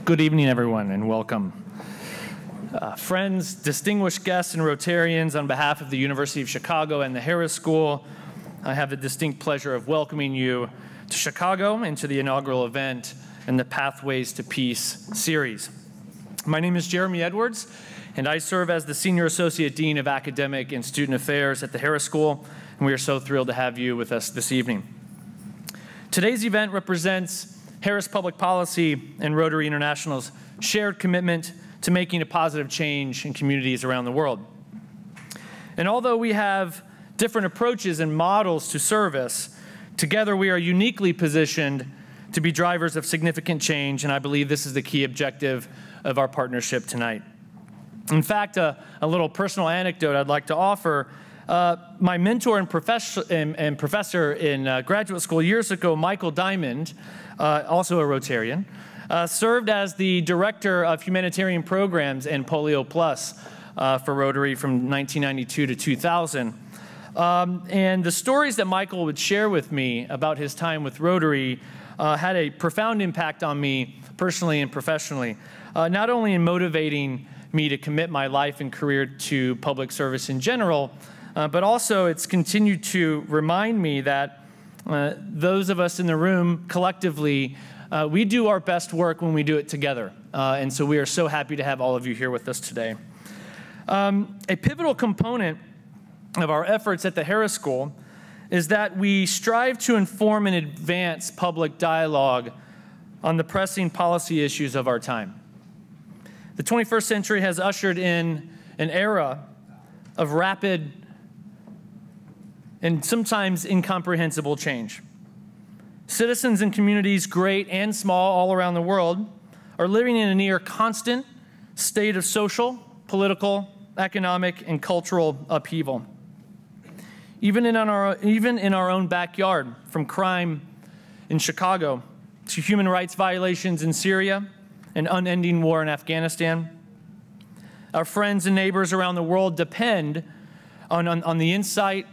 Good evening, everyone, and welcome. Friends, distinguished guests, and Rotarians, on behalf of the University of Chicago and the Harris School, I have the distinct pleasure of welcoming you to Chicago and to the inaugural event in the Pathways to Peace series. My name is Jeremy Edwards, and I serve as the Senior Associate Dean of Academic and Student Affairs at the Harris School, and we are so thrilled to have you with us this evening. Today's event represents Harris Public Policy and Rotary International's shared commitment to making a positive change in communities around the world. And although we have different approaches and models to service, together we are uniquely positioned to be drivers of significant change, and I believe this is the key objective of our partnership tonight. In fact, a little personal anecdote I'd like to offer. My mentor and professor in graduate school years ago, Michael Diamond, also a Rotarian, served as the director of humanitarian programs and Polio Plus for Rotary from 1992 to 2000. And the stories that Michael would share with me about his time with Rotary had a profound impact on me personally and professionally, not only in motivating me to commit my life and career to public service in general, but also it's continued to remind me that those of us in the room collectively, we do our best work when we do it together. And so we are so happy to have all of you here with us today. A pivotal component of our efforts at the Harris School is that we strive to inform and advance public dialogue on the pressing policy issues of our time. The 21st century has ushered in an era of rapid and sometimes incomprehensible change. Citizens and communities, great and small, all around the world, are living in a near constant state of social, political, economic, and cultural upheaval. Even in our own backyard, from crime in Chicago to human rights violations in Syria and unending war in Afghanistan, our friends and neighbors around the world depend on the insight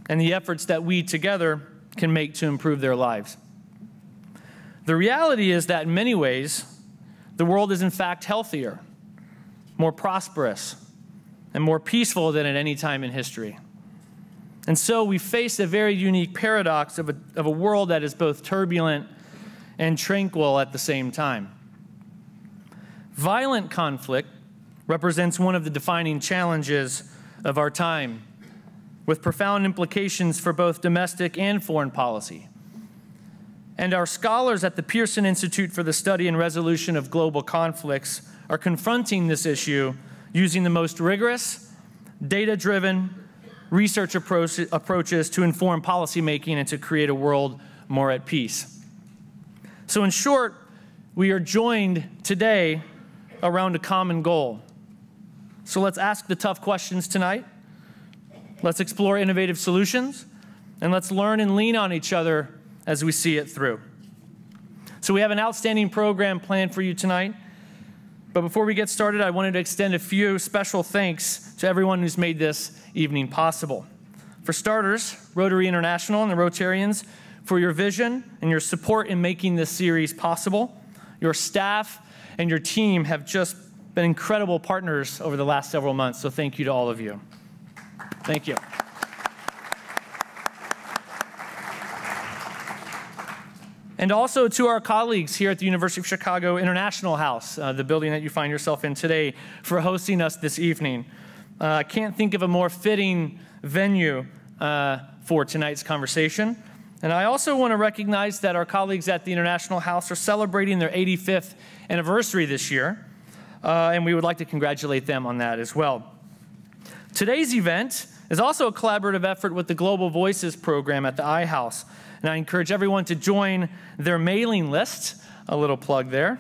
and the efforts that we together can make to improve their lives. The reality is that in many ways, the world is in fact healthier, more prosperous, and more peaceful than at any time in history. And so we face a very unique paradox of a world that is both turbulent and tranquil at the same time. Violent conflict represents one of the defining challenges of our time, with profound implications for both domestic and foreign policy. And our scholars at the Pearson Institute for the Study and Resolution of Global Conflicts are confronting this issue using the most rigorous, data-driven research approaches to inform policymaking and to create a world more at peace. So in short, we are joined today around a common goal. So let's ask the tough questions tonight. Let's explore innovative solutions, and let's learn and lean on each other as we see it through. So we have an outstanding program planned for you tonight, but before we get started, I wanted to extend a few special thanks to everyone who's made this evening possible. For starters, Rotary International and the Rotarians, for your vision and your support in making this series possible. Your staff and your team have just been incredible partners over the last several months, so thank you to all of you. Thank you. And also to our colleagues here at the University of Chicago International House, the building that you find yourself in today, for hosting us this evening. I can't think of a more fitting venue for tonight's conversation. And I also want to recognize that our colleagues at the International House are celebrating their 85th anniversary this year, and we would like to congratulate them on that as well. Today's event is also a collaborative effort with the Global Voices program at the iHouse, and I encourage everyone to join their mailing list, a little plug there,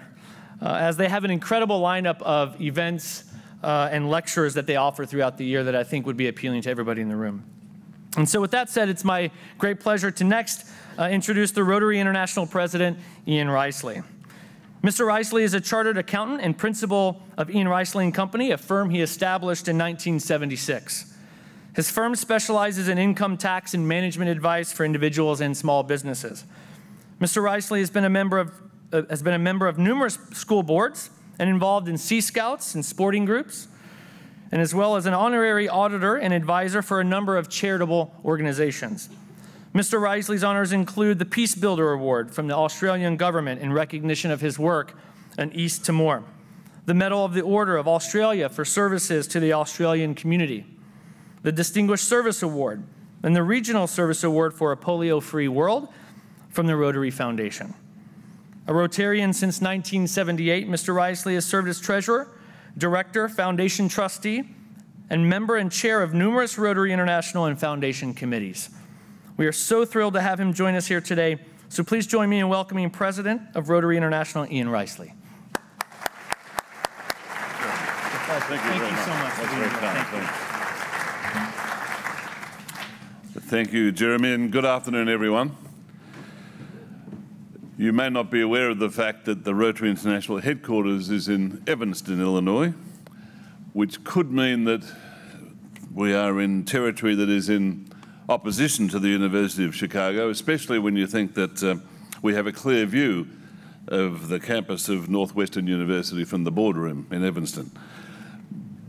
as they have an incredible lineup of events and lectures that they offer throughout the year that I think would be appealing to everybody in the room. And so with that said, it's my great pleasure to next introduce the Rotary International President, Ian Risley. Mr. Risley is a chartered accountant and principal of Ian Risley & Company, a firm he established in 1976. His firm specializes in income tax and management advice for individuals and small businesses. Mr. Risley has been a member of has been a member of numerous school boards and involved in Sea Scouts and sporting groups, and as well as an honorary auditor and advisor for a number of charitable organizations. Mr. Risley's honors include the Peace Builder Award from the Australian government in recognition of his work in East Timor, the Medal of the Order of Australia for services to the Australian community, the Distinguished Service Award, and the Regional Service Award for a Polio-Free World from the Rotary Foundation. A Rotarian since 1978, Mr. Risley has served as treasurer, director, foundation trustee, and member and chair of numerous Rotary International and Foundation committees. We are so thrilled to have him join us here today, so please join me in welcoming President of Rotary International, Ian Risley. Thank you so much for being here. Thank you, Jeremy, and good afternoon, everyone. You may not be aware of the fact that the Rotary International headquarters is in Evanston, Illinois, which could mean that we are in territory that is in opposition to the University of Chicago, especially when you think that we have a clear view of the campus of Northwestern University from the boardroom in Evanston.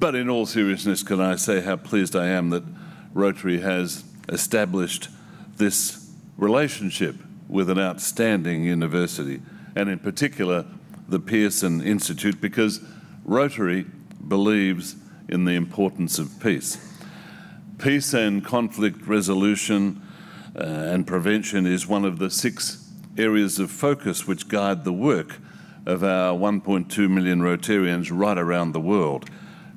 But in all seriousness, can I say how pleased I am that Rotary has established this relationship with an outstanding university, and in particular the Pearson Institute, because Rotary believes in the importance of peace. Peace and conflict resolution and prevention is one of the 6 areas of focus which guide the work of our 1.2 million Rotarians right around the world.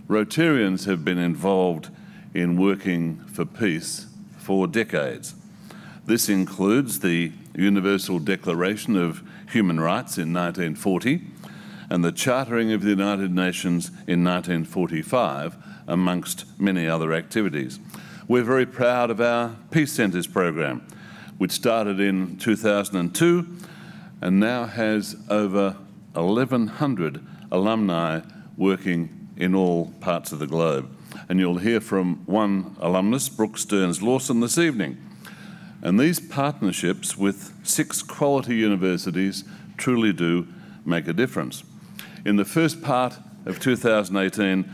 Rotarians have been involved in working for peace for decades. This includes the Universal Declaration of Human Rights in 1940 and the Chartering of the United Nations in 1945, amongst many other activities. We're very proud of our Peace Centres program, which started in 2002 and now has over 1,100 alumni working in all parts of the globe. And you'll hear from one alumnus, Brooke Stearns-Lawson, this evening. And these partnerships with 6 quality universities truly do make a difference. In the first part of 2018,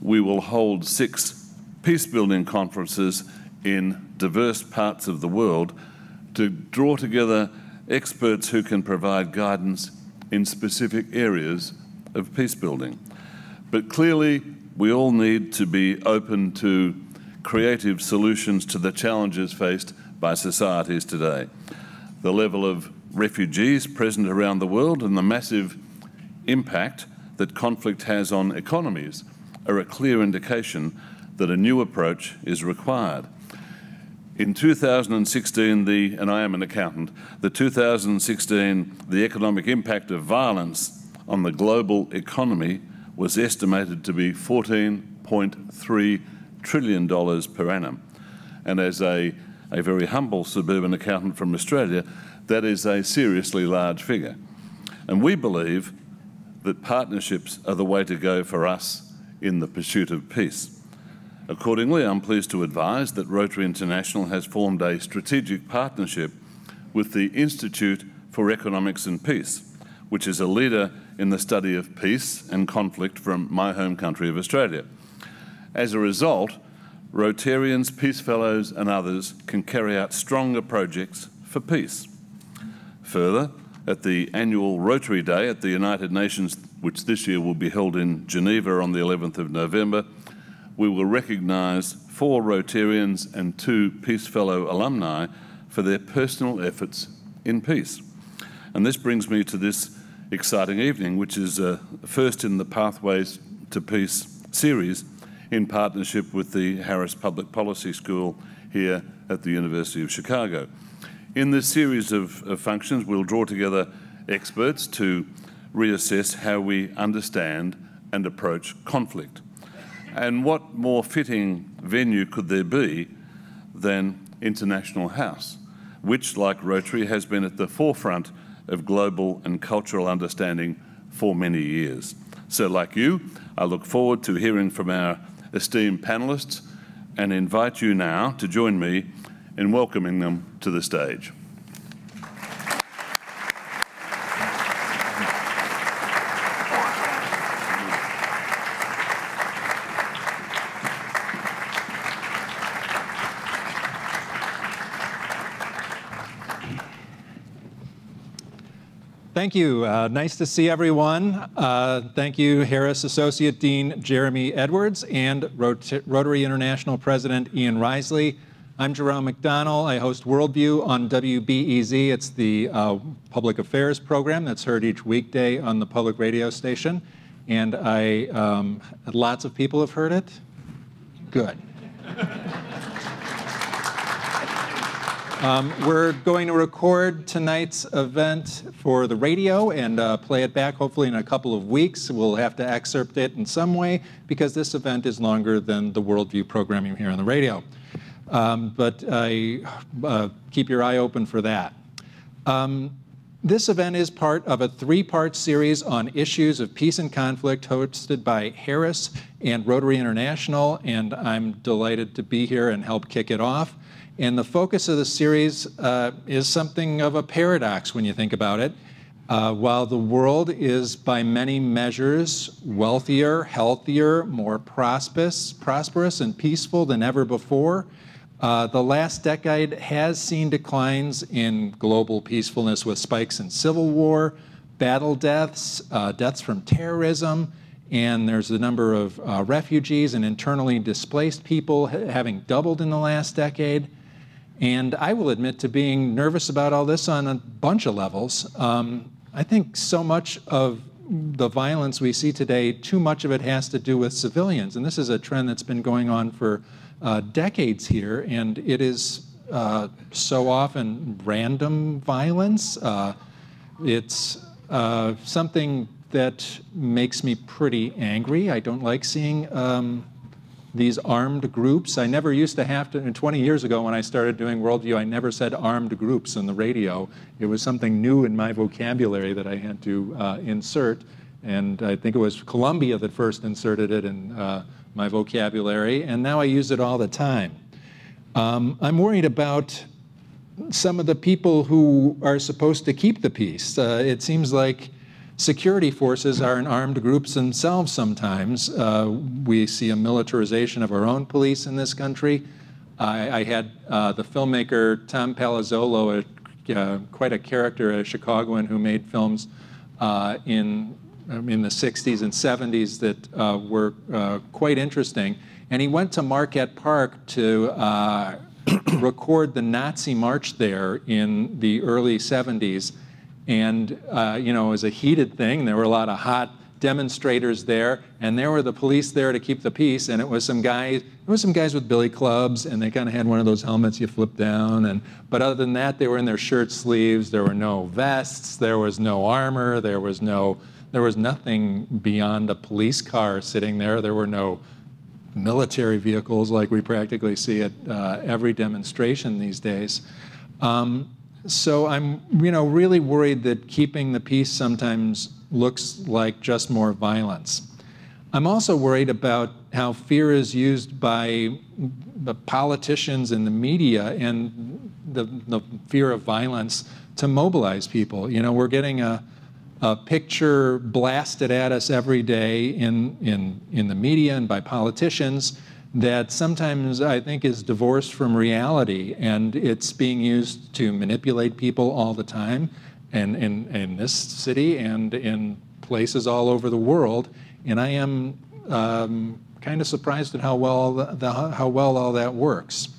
we will hold 6 peace-building conferences in diverse parts of the world to draw together experts who can provide guidance in specific areas of peace-building. But clearly, we all need to be open to creative solutions to the challenges faced by societies today. The level of refugees present around the world and the massive impact that conflict has on economies are a clear indication that a new approach is required. In 2016, and I am an accountant, the economic impact of violence on the global economy was estimated to be $14.3 trillion per annum. And as a very humble suburban accountant from Australia, that is a seriously large figure. And we believe that partnerships are the way to go for us in the pursuit of peace. Accordingly, I'm pleased to advise that Rotary International has formed a strategic partnership with the Institute for Economics and Peace, which is a leader in the study of peace and conflict from my home country of Australia. As a result, Rotarians, Peace Fellows and others can carry out stronger projects for peace. Further, at the annual Rotary Day at the United Nations, which this year will be held in Geneva on the 11th of November, we will recognise 4 Rotarians and 2 Peace Fellow alumni for their personal efforts in peace. And this brings me to this exciting evening, which is first in the Pathways to Peace series in partnership with the Harris Public Policy School here at the University of Chicago. In this series of functions, we'll draw together experts to reassess how we understand and approach conflict. And what more fitting venue could there be than International House, which, like Rotary, has been at the forefront of global and cultural understanding for many years. So, like you, I look forward to hearing from our esteemed panelists and invite you now to join me in welcoming them to the stage. Thank you. Nice to see everyone. Thank you, Harris Associate Dean Jeremy Edwards and Rotary International President Ian Risley. I'm Jerome McDonnell. I host Worldview on WBEZ. It's the public affairs program that's heard each weekday on the public radio station. And lots of people have heard it. Good. We're going to record tonight's event for the radio and play it back hopefully in a couple of weeks. We'll have to excerpt it in some way because this event is longer than the Worldview programming here on the radio. But keep your eye open for that. This event is part of a three-part series on issues of peace and conflict hosted by Harris and Rotary International, and I'm delighted to be here and help kick it off. And the focus of the series is something of a paradox when you think about it. While the world is by many measures wealthier, healthier, more prosperous and peaceful than ever before, the last decade has seen declines in global peacefulness with spikes in civil war, battle deaths, deaths from terrorism, and there's the number of refugees and internally displaced people having doubled in the last decade. And I will admit to being nervous about all this on a bunch of levels. I think so much of the violence we see today, too much of it has to do with civilians. And this is a trend that's been going on for decades here, and it is so often random violence. It's something that makes me pretty angry. I don't like seeing these armed groups. I never used to have to, 20 years ago when I started doing Worldview, I never said armed groups on the radio. It was something new in my vocabulary that I had to insert, and I think it was Columbia that first inserted it in my vocabulary, and now I use it all the time. I'm worried about some of the people who are supposed to keep the peace. It seems like security forces are in armed groups themselves sometimes. We see a militarization of our own police in this country. I had the filmmaker Tom Palazzolo, quite a character, a Chicagoan who made films in the 60s and 70s that were quite interesting. And he went to Marquette Park to record the Nazi march there in the early 70s. And, you know, it was a heated thing. There were a lot of hot demonstrators there, and there were the police there to keep the peace. And it was some guys with billy clubs, and they kind of had one of those helmets you flip down. But other than that, they were in their shirt sleeves. There were no vests. There was no armor. There was nothing beyond a police car sitting there. There were no military vehicles like we practically see at every demonstration these days. So I'm, really worried that keeping the peace sometimes looks like just more violence. I'm also worried about how fear is used by the politicians and the media and the fear of violence to mobilize people. You know, we're getting a picture blasted at us every day in the media and by politicians that sometimes I think is divorced from reality, and it's being used to manipulate people all the time, and in this city and in places all over the world. And I am kind of surprised at how well all that works.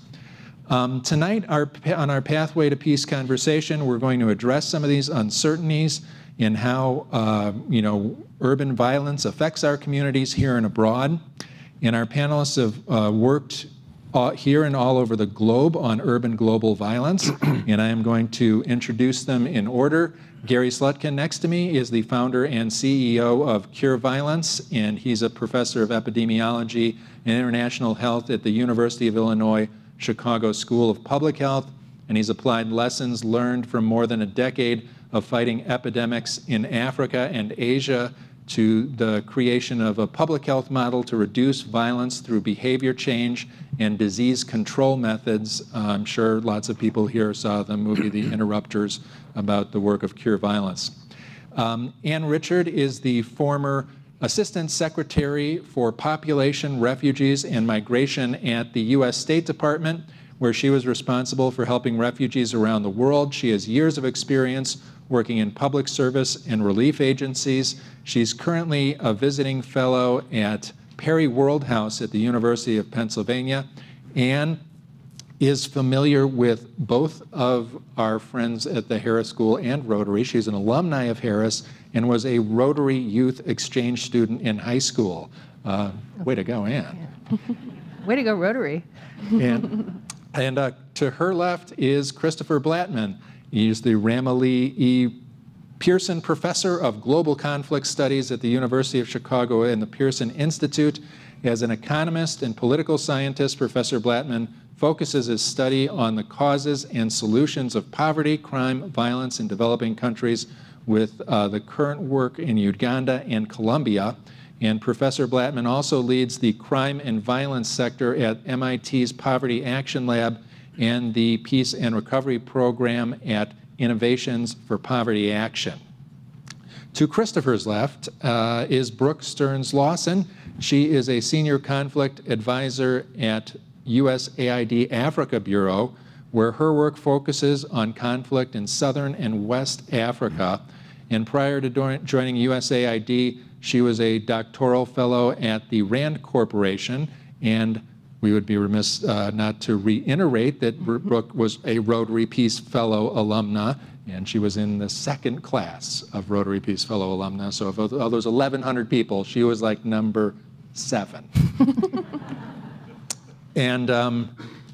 Tonight, on our Pathway to Peace conversation, we're going to address some of these uncertainties in how urban violence affects our communities here and abroad. And our panelists have worked here and all over the globe on urban global violence, and I am going to introduce them in order. Gary Slutkin next to me is the founder and CEO of Cure Violence, and he's a professor of epidemiology and international health at the University of Illinois Chicago School of Public Health, and he's applied lessons learned from more than a decade of fighting epidemics in Africa and Asia to the creation of a public health model to reduce violence through behavior change and disease control methods. I'm sure lots of people here saw the movie The Interrupters about the work of Cure Violence. Ann Richard is the former Assistant Secretary for Population, Refugees, and Migration at the U.S. State Department, where she was responsible for helping refugees around the world. She has years of experience working in public service and relief agencies. She's currently a visiting fellow at Perry Worldhouse at the University of Pennsylvania, and is familiar with both of our friends at the Harris School and Rotary. She's an alumni of Harris and was a Rotary Youth Exchange student in high school. Way to go, Ann. Way to go, Rotary. And to her left is Christopher Blattman. He's the Ramalee E. Pearson Professor of Global Conflict Studies at the University of Chicago and the Pearson Institute. As an economist and political scientist, Professor Blattman focuses his study on the causes and solutions of poverty, crime, violence in developing countries with the current work in Uganda and Colombia. And Professor Blattman also leads the crime and violence sector at MIT's Poverty Action Lab and the Peace and Recovery Program at Innovations for Poverty Action. To Christopher's left is Brooke Stearns Lawson. She is a senior conflict advisor at USAID Africa Bureau, where her work focuses on conflict in Southern and West Africa. And prior to joining USAID, she was a doctoral fellow at the RAND Corporation, and we would be remiss not to reiterate that Brooke was a Rotary Peace Fellow alumna, and she was in the second class of Rotary Peace Fellow alumna. So of those 1,100 people, she was like number 7. And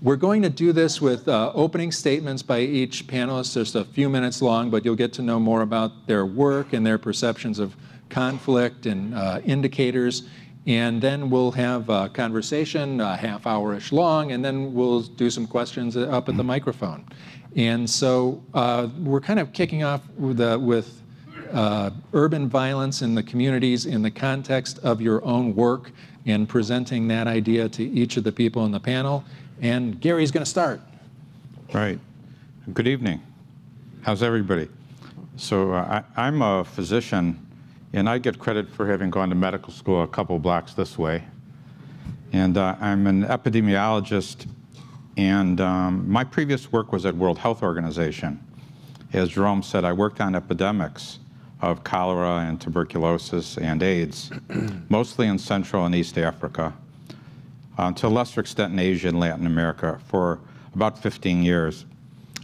we're going to do this with opening statements by each panelist, just a few minutes long, but you'll get to know more about their work and their perceptions of conflict and indicators. And then we'll have a conversation, a half-hour-ish long, and then we'll do some questions up at the microphone. And so we're kind of kicking off with urban violence in the communities in the context of your own work and presenting that idea to each of the people in the panel. And Gary's going to start. Right. Good evening. How's everybody? So I'm a physician, and I get credit for having gone to medical school a couple blocks this way. And I'm an epidemiologist, and my previous work was at World Health Organization. As Jerome said, I worked on epidemics of cholera and tuberculosis and AIDS, mostly in Central and East Africa, to a lesser extent in Asia and Latin America for about 15 years.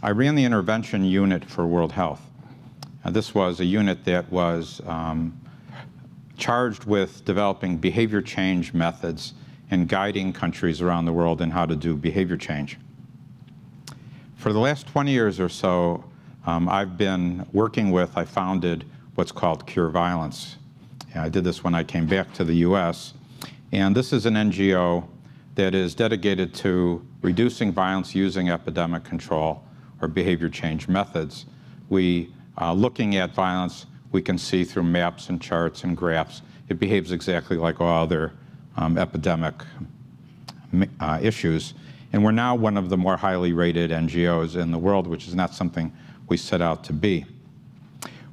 I ran the intervention unit for World Health. This was a unit that was charged with developing behavior change methods and guiding countries around the world in how to do behavior change. For the last 20 years or so, I've been working with, I founded what's called Cure Violence. I did this when I came back to the US. And this is an NGO that is dedicated to reducing violence using epidemic control or behavior change methods. Looking at violence, we can see through maps and charts and graphs, it behaves exactly like all other epidemic issues. And we're now one of the more highly rated NGOs in the world, which is not something we set out to be.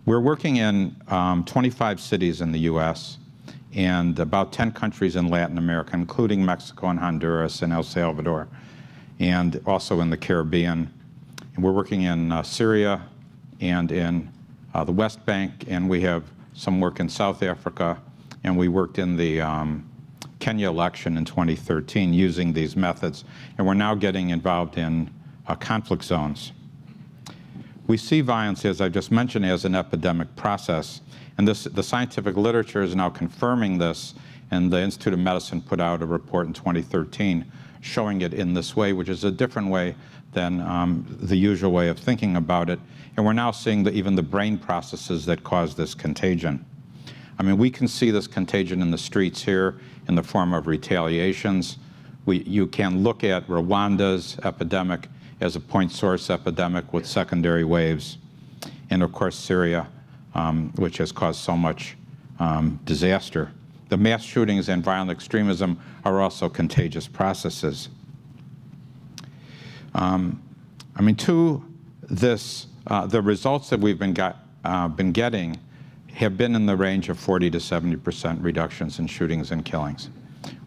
We're working in 25 cities in the US and about 10 countries in Latin America, including Mexico and Honduras and El Salvador, and also in the Caribbean. And we're working in Syria and in the West Bank, and we have some work in South Africa, and we worked in the Kenya election in 2013 using these methods, and we're now getting involved in conflict zones. We see violence, as I just mentioned, as an epidemic process, and the scientific literature is now confirming this, and the Institute of Medicine put out a report in 2013 showing it in this way, which is a different way than the usual way of thinking about it, and we're now seeing even the brain processes that cause this contagion. I mean, we can see this contagion in the streets here in the form of retaliations. You can look at Rwanda's epidemic as a point source epidemic with secondary waves. And of course, Syria, which has caused so much disaster. The mass shootings and violent extremism are also contagious processes. I mean, to this, the results that we've been getting have been in the range of 40 to 70% reductions in shootings and killings.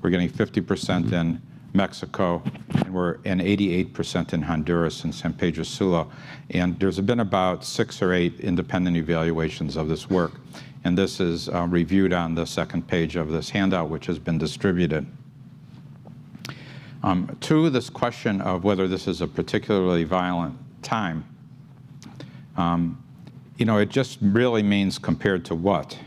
We're getting 50% in Mexico, and we're in 88% in Honduras and San Pedro Sula. And there's been about 6 or 8 independent evaluations of this work. And this is reviewed on the second page of this handout, which has been distributed. To this question of whether this is a particularly violent time, it just really means compared to what?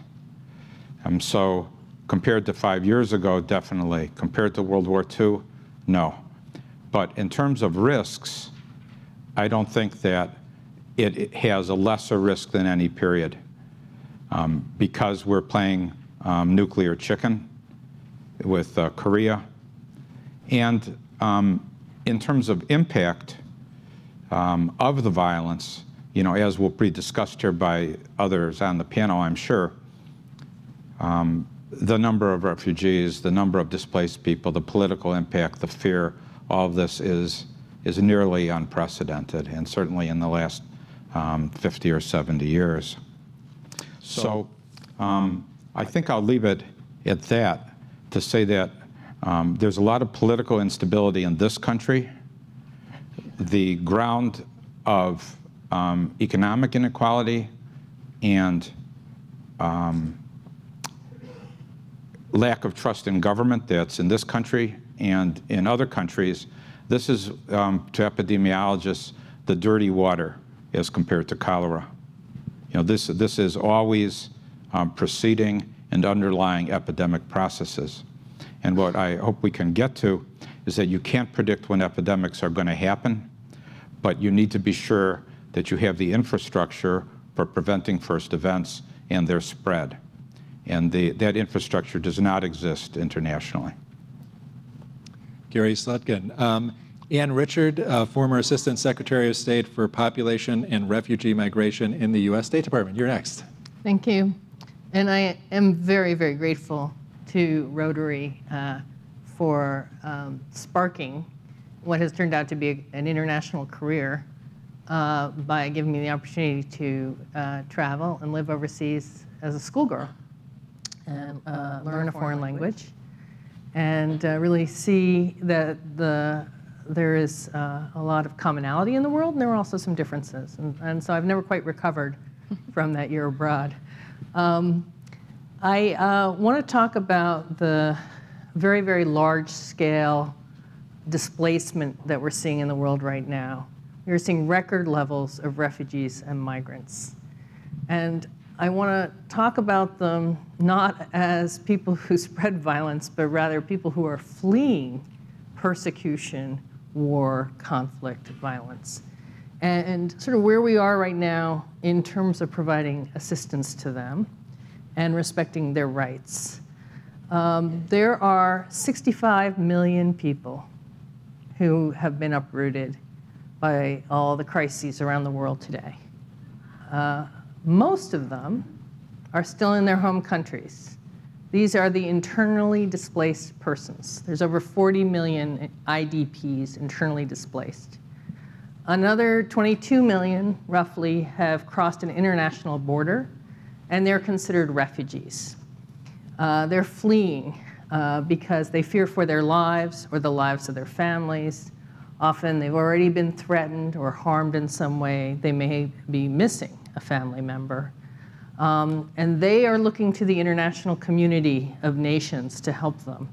So compared to 5 years ago, definitely. Compared to World War II, no. But in terms of risks, I don't think that it has a lesser risk than any period because we're playing nuclear chicken with Korea. And in terms of impact of the violence, as will be discussed here by others on the panel, I'm sure, the number of refugees, the number of displaced people, the political impact, the fear, all of this is nearly unprecedented, and certainly in the last 50 or 70 years. So I think I'll leave it at that to say that there's a lot of political instability in this country. The ground of economic inequality and lack of trust in government that's in this country and in other countries, this is, to epidemiologists, the dirty water as compared to cholera. This is always preceding and underlying epidemic processes. And what I hope we can get to is that you can't predict when epidemics are going to happen, but you need to be sure that you have the infrastructure for preventing first events and their spread. And that infrastructure does not exist internationally. Gary Slutkin. Ann Richard, former Assistant Secretary of State for Population and Refugee Migration in the U.S. State Department. You're next. Thank you. And I am very, very grateful to Rotary for sparking what has turned out to be an international career by giving me the opportunity to travel and live overseas as a schoolgirl and learn a foreign language and really see that there is a lot of commonality in the world, and there are also some differences. And so I've never quite recovered from that year abroad. I want to talk about the very, very large-scale displacement that we're seeing in the world right now. We're seeing record levels of refugees and migrants. And I want to talk about them not as people who spread violence, but rather people who are fleeing persecution, war, conflict, violence, and sort of where we are right now in terms of providing assistance to them and respecting their rights. There are 65 million people who have been uprooted by all the crises around the world today. Most of them are still in their home countries. These are the internally displaced persons. There's over 40 million IDPs, internally displaced. Another 22 million, roughly, have crossed an international border, and they're considered refugees. They're fleeing because they fear for their lives or the lives of their families. Often they've already been threatened or harmed in some way. They may be missing a family member. And they are looking to the international community of nations to help them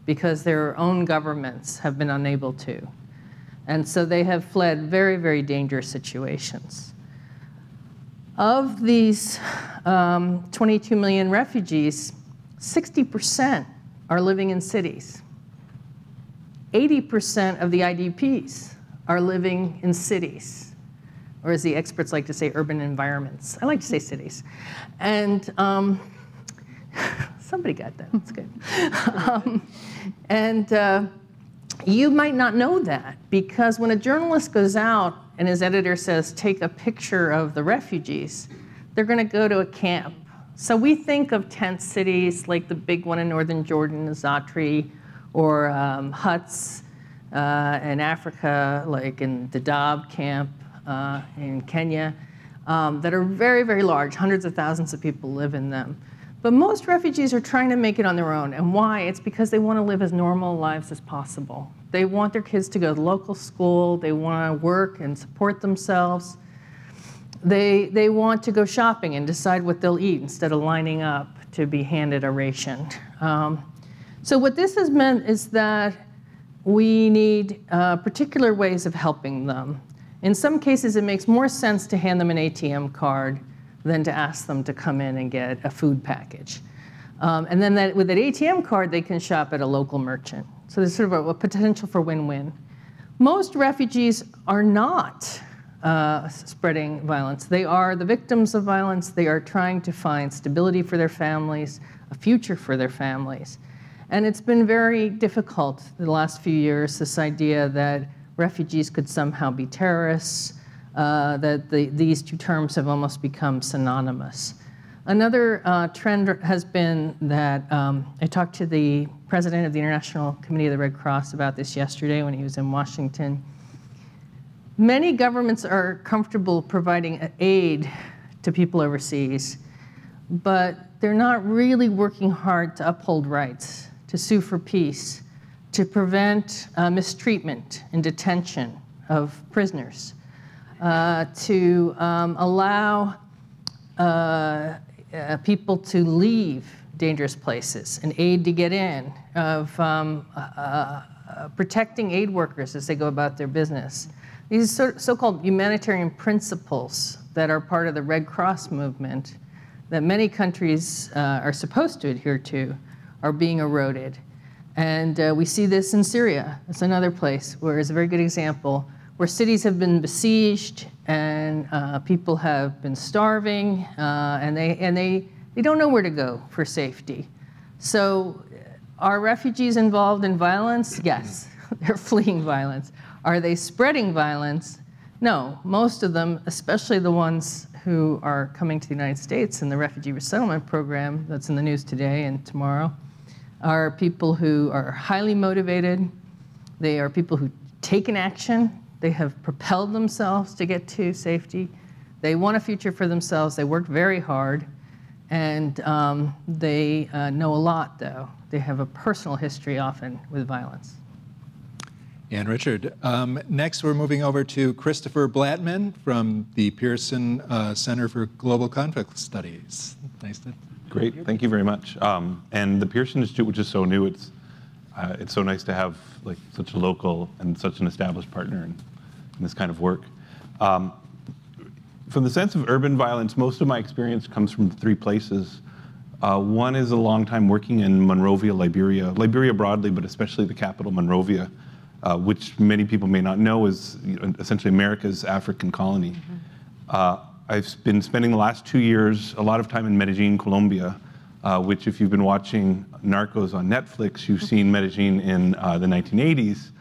because their own governments have been unable to. And so they have fled very, very dangerous situations. Of these 22 million refugees, 60% are living in cities. 80% of the IDPs are living in cities, or as the experts like to say, urban environments. I like to say cities. And somebody got that, that's good. You might not know that, because when a journalist goes out and his editor says, take a picture of the refugees, they're going to go to a camp. So we think of tent cities like the big one in northern Jordan, Zatri, or huts in Africa, like in Dadaab camp in Kenya, that are very, very large. Hundreds of thousands of people live in them. But most refugees are trying to make it on their own. And why? It's because they want to live as normal lives as possible. They want their kids to go to local school. They want to work and support themselves. They want to go shopping and decide what they'll eat instead of lining up to be handed a ration. So what this has meant is that we need particular ways of helping them. In some cases, it makes more sense to hand them an ATM card than to ask them to come in and get a food package. And then with that ATM card, they can shop at a local merchant. So there's sort of a potential for win-win. Most refugees are not spreading violence. They are the victims of violence. They are trying to find stability for their families, a future for their families. And it's been very difficult in the last few years, this idea that refugees could somehow be terrorists, that these two terms have almost become synonymous. Another trend has been that I talked to the president of the International Committee of the Red Cross about this yesterday when he was in Washington. Many governments are comfortable providing aid to people overseas, but they're not really working hard to uphold rights, to sue for peace, to prevent mistreatment and detention of prisoners, to allow people to leave dangerous places and aid to get in, of protecting aid workers as they go about their business. These so-called humanitarian principles that are part of the Red Cross movement that many countries are supposed to adhere to are being eroded. And we see this in Syria. It's another place where it's a very good example where cities have been besieged and people have been starving and they don't know where to go for safety. So are refugees involved in violence? Yes, they're fleeing violence. Are they spreading violence? No, most of them, especially the ones who are coming to the United States in the refugee resettlement program that's in the news today and tomorrow, are people who are highly motivated. They are people who take an action. They have propelled themselves to get to safety. They want a future for themselves. They work very hard. And they know a lot, though. They have a personal history often with violence. And Richard, next we're moving over to Christopher Blattman from the Pearson Center for Global Conflict Studies. Nice to Great, thank you very much. And the Pearson Institute, which is so new, it's so nice to have like such a local and such an established partner in this kind of work. From the sense of urban violence, most of my experience comes from 3 places. One is a long time working in Monrovia, Liberia broadly, but especially the capital, Monrovia, which many people may not know is essentially America's African colony. I've been spending the last 2 years a lot of time in Medellin, Colombia, which if you've been watching Narcos on Netflix, you've seen Medellin in the 1980s,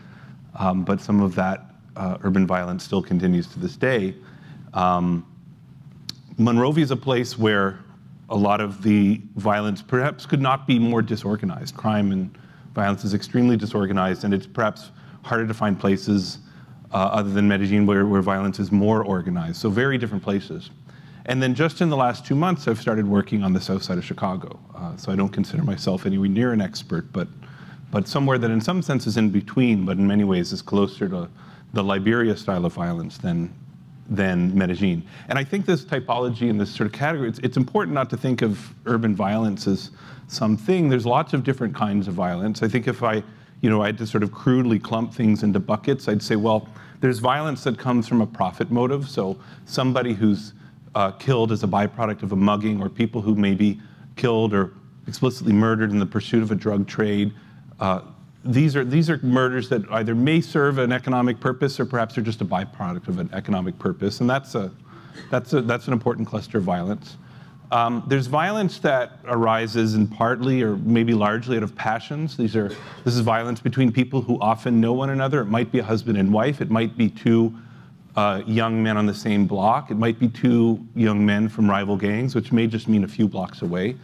but some of that urban violence still continues to this day. Monrovia is a place where a lot of the violence perhaps could not be more disorganized. Crime and violence is extremely disorganized, and it's perhaps harder to find places other than Medellin where violence is more organized. So very different places. And then just in the last 2 months, I've started working on the south side of Chicago. So I don't consider myself anywhere near an expert, but somewhere that in some sense is in between, but in many ways is closer to the Liberia style of violence than Medellin. And I think this typology and this sort of category, it's important not to think of urban violence as something. There's lots of different kinds of violence. I think if I had to sort of crudely clump things into buckets, I'd say, well, there's violence that comes from a profit motive. So somebody who's killed as a byproduct of a mugging, or people who may be killed or explicitly murdered in the pursuit of a drug trade. These are murders that either may serve an economic purpose or perhaps are just a byproduct of an economic purpose, and that's an important cluster of violence. There's violence that arises in partly or maybe largely out of passions. This is violence between people who often know one another. It might be a husband and wife. It might be 2 young men on the same block. It might be 2 young men from rival gangs, which may just mean a few blocks away.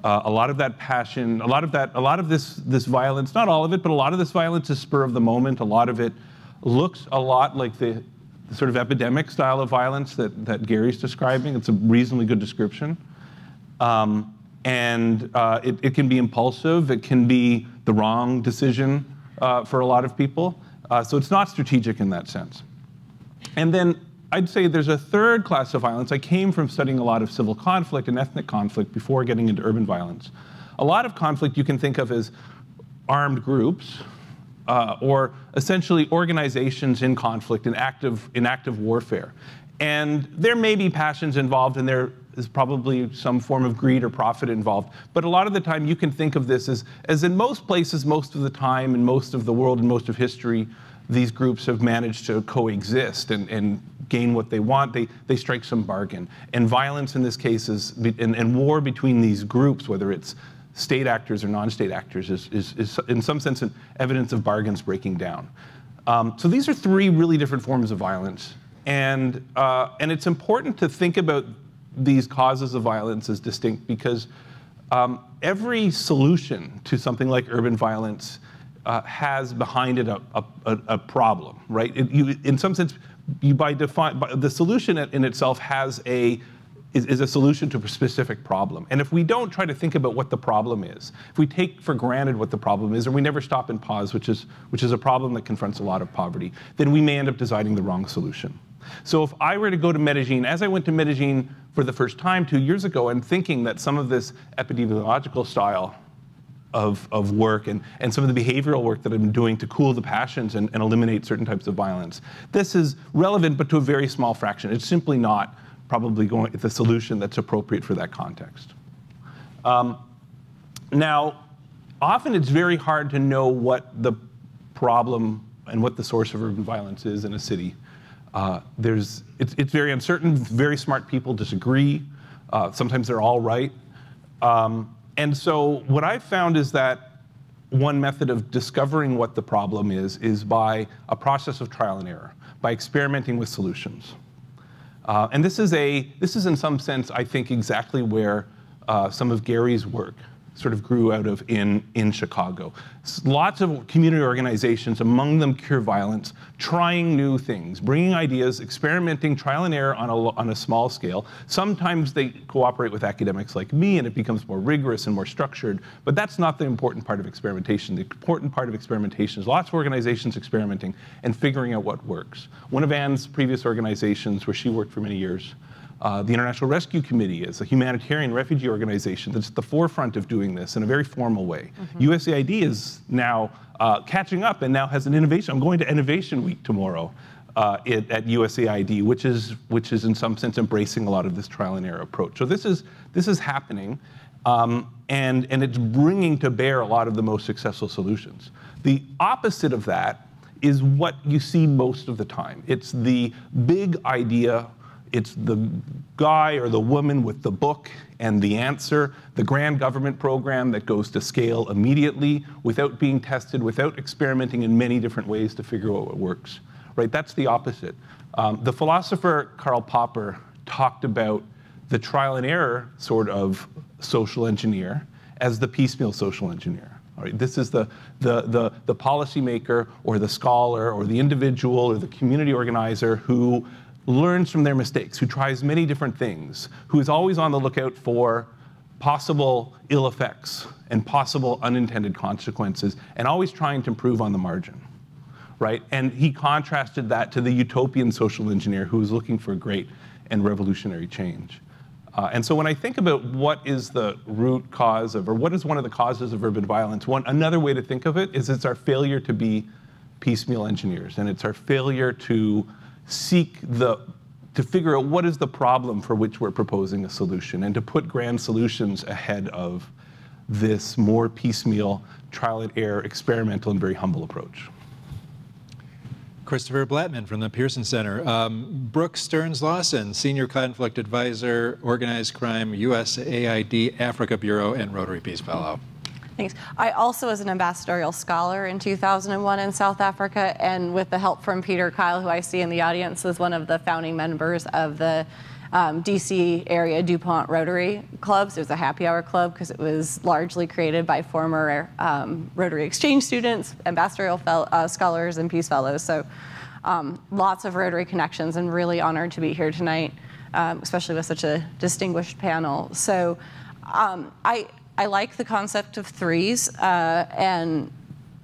A lot of that passion, a lot of this violence, not all of it, but a lot of this violence is spur of the moment. A lot of it looks a lot like the sort of epidemic style of violence that Gary's describing. It's a reasonably good description. And And it can be impulsive. It can be the wrong decision for a lot of people. So it's not strategic in that sense. And then I'd say there's a third class of violence. I came from studying a lot of civil conflict and ethnic conflict before getting into urban violence. A lot of conflict you can think of as armed groups or essentially organizations in conflict, in active warfare. And there may be passions involved, and there is probably some form of greed or profit involved. But a lot of the time, you can think of this as in most places, most of the time, in most of the world, and most of history, these groups have managed to coexist and gain what they want. They strike some bargain. And violence in this case is, and war between these groups, whether it's state actors or non-state actors, is in some sense an evidence of bargains breaking down. So these are three really different forms of violence. And it's important to think about these causes of violence as distinct because every solution to something like urban violence has behind it a problem, right? In some sense, the solution in itself is a solution to a specific problem. And if we don't try to think about what the problem is, if we take for granted what the problem is, or we never stop and pause, which is a problem that confronts a lot of poverty, then we may end up designing the wrong solution. So if I were to go to Medellin, as I went to Medellin for the first time 2 years ago, I'm thinking that some of this epidemiological style of work and some of the behavioral work that I'm doing to cool the passions and eliminate certain types of violence, this is relevant, but to a very small fraction. It's simply not probably the solution that's appropriate for that context. Now, often it's very hard to know what the problem and what the source of urban violence is in a city. It's very uncertain. Very smart people disagree. Sometimes they're all right. And so what I've found is that one method of discovering what the problem is by a process of trial and error, by experimenting with solutions. And this is in some sense, I think, exactly where some of Gary's work sort of grew out of in Chicago. Lots of community organizations, among them Cure Violence, trying new things, bringing ideas, experimenting, trial and error on a small scale. Sometimes they cooperate with academics like me, and it becomes more rigorous and more structured, but that's not the important part of experimentation. The important part of experimentation is lots of organizations experimenting and figuring out what works. One of Anne's previous organizations, where she worked for many years, the International Rescue Committee is a humanitarian refugee organization that's at the forefront of doing this in a very formal way. USAID is now catching up and now has an innovation. I'm going to Innovation Week tomorrow at USAID, which is in some sense embracing a lot of this trial and error approach. So this is happening, and it's bringing to bear a lot of the most successful solutions. The opposite of that is what you see most of the time. It's the big idea. It's the guy or the woman with the book and the answer, the grand government program that goes to scale immediately without being tested, without experimenting in many different ways to figure out what works, right? That's the opposite. The philosopher Karl Popper talked about the trial and error sort of social engineer as the piecemeal social engineer. All right, this is the policymaker or the scholar or the individual or the community organizer who learns from their mistakes, who tries many different things, who is always on the lookout for possible ill effects and possible unintended consequences, and always trying to improve on the margin, right? And he contrasted that to the utopian social engineer who is looking for great and revolutionary change. And so when I think about what is the root cause of, or what is one of the causes of urban violence, another way to think of it is it's our failure to be piecemeal engineers, and it's our failure to to figure out what is the problem for which we're proposing a solution, and to put grand solutions ahead of this more piecemeal, trial and error, experimental, and very humble approach. Christopher Blattman from the Pearson Center. Brooke Stearns-Lawson, Senior Conflict Advisor, Organized Crime, USAID Africa Bureau, and Rotary Peace Fellow. Thanks. I also was an ambassadorial scholar in 2001 in South Africa, and with the help from Peter Kyle, who I see in the audience, was one of the founding members of the DC area DuPont Rotary clubs. It was a happy hour club because it was largely created by former Rotary exchange students, ambassadorial scholars, and peace fellows. So lots of Rotary connections, and really honored to be here tonight, especially with such a distinguished panel. So I like the concept of threes, and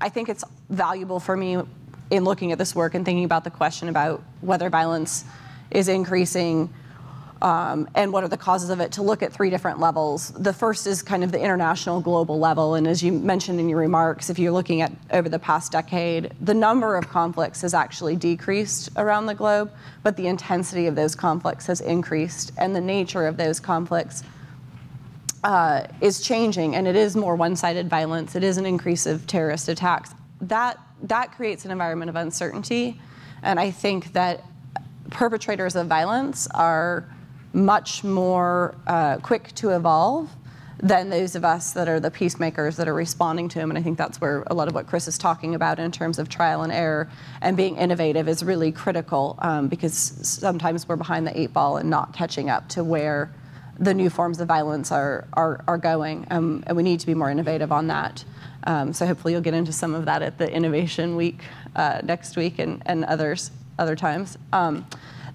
I think it's valuable for me in looking at this work and thinking about the question about whether violence is increasing and what are the causes of it, to look at three different levels. The first is kind of the international global level, and as you mentioned in your remarks, if you're looking at over the past decade, the number of conflicts has actually decreased around the globe, but the intensity of those conflicts has increased, and the nature of those conflicts is changing, and it is more one-sided violence. It is an increase of terrorist attacks. That creates an environment of uncertainty, and I think that perpetrators of violence are much more quick to evolve than those of us that are the peacemakers that are responding to them. And I think that's where a lot of what Chris is talking about in terms of trial and error and being innovative is really critical, because sometimes we're behind the 8 ball and not catching up to where the new forms of violence are going, and we need to be more innovative on that. So hopefully you'll get into some of that at the Innovation Week next week and other times.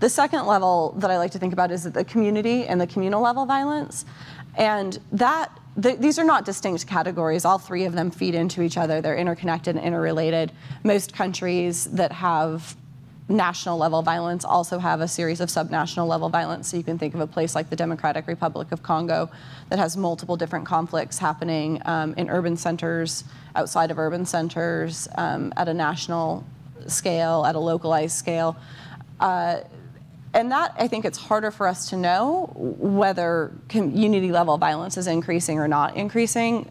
The second level that I like to think about is the community and the communal level violence. And these are not distinct categories. All three of them feed into each other. They're interconnected and interrelated. Most countries that have national level violence also have a series of subnational level violence. So you can think of a place like the Democratic Republic of Congo that has multiple different conflicts happening in urban centers, outside of urban centers, at a national scale, at a localized scale. And that, I think it's harder for us to know whether community level violence is increasing or not increasing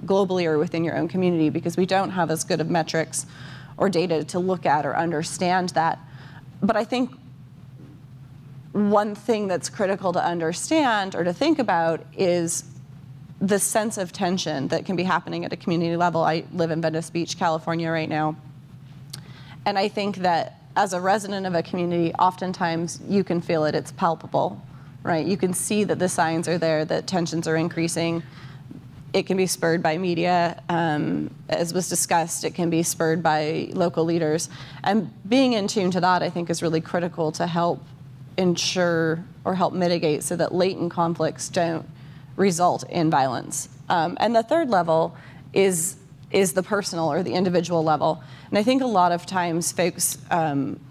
globally or within your own community, because we don't have as good of metrics or data to look at or understand that. But I think one thing that's critical to understand or to think about is the sense of tension that can be happening at a community level. I live in Venice Beach, California right now. And I think that as a resident of a community, oftentimes you can feel it, it's palpable, right? You can see that the signs are there, that tensions are increasing. It can be spurred by media, as was discussed. It can be spurred by local leaders. And being in tune to that, I think, is really critical to help ensure or help mitigate so that latent conflicts don't result in violence. And the third level is the personal or the individual level. And I think a lot of times folks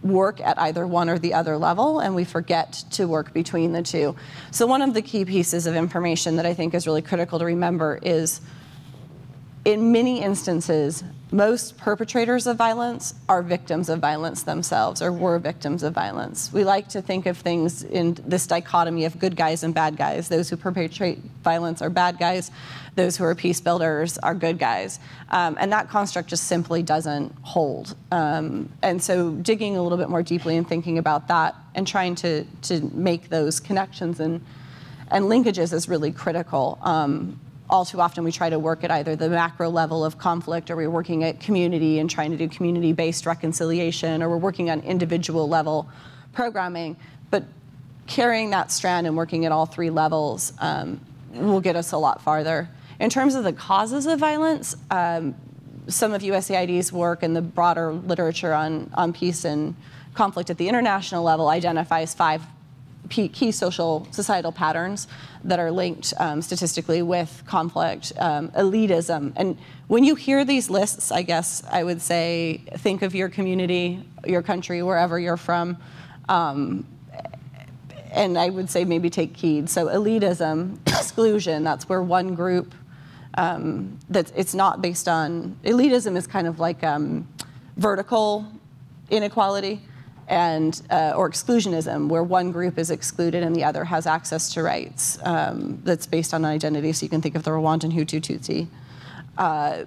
work at either one or the other level, and we forget to work between the two. So one of the key pieces of information that I think is really critical to remember is, in many instances, most perpetrators of violence are victims of violence themselves, or were victims of violence. We like to think of things in this dichotomy of good guys and bad guys. Those who perpetrate violence are bad guys. Those who are peace builders are good guys. And that construct just simply doesn't hold. And so digging a little bit more deeply and thinking about that and trying to make those connections and linkages is really critical. All too often we try to work at either the macro level of conflict, or we're working at community and trying to do community-based reconciliation, or we're working on individual level programming. But carrying that strand and working at all three levels will get us a lot farther. In terms of the causes of violence, some of USAID's work and the broader literature on peace and conflict at the international level identifies 5 key societal patterns that are linked statistically with conflict, elitism. And when you hear these lists, I guess I would say, think of your community, your country, wherever you're from. And I would say maybe take heed. So elitism, exclusion, that's where one group, it's not based on, elitism is kind of like vertical inequality, and or exclusionism, where one group is excluded and the other has access to rights. That's based on identity, so you can think of the Rwandan Hutu Tutsi.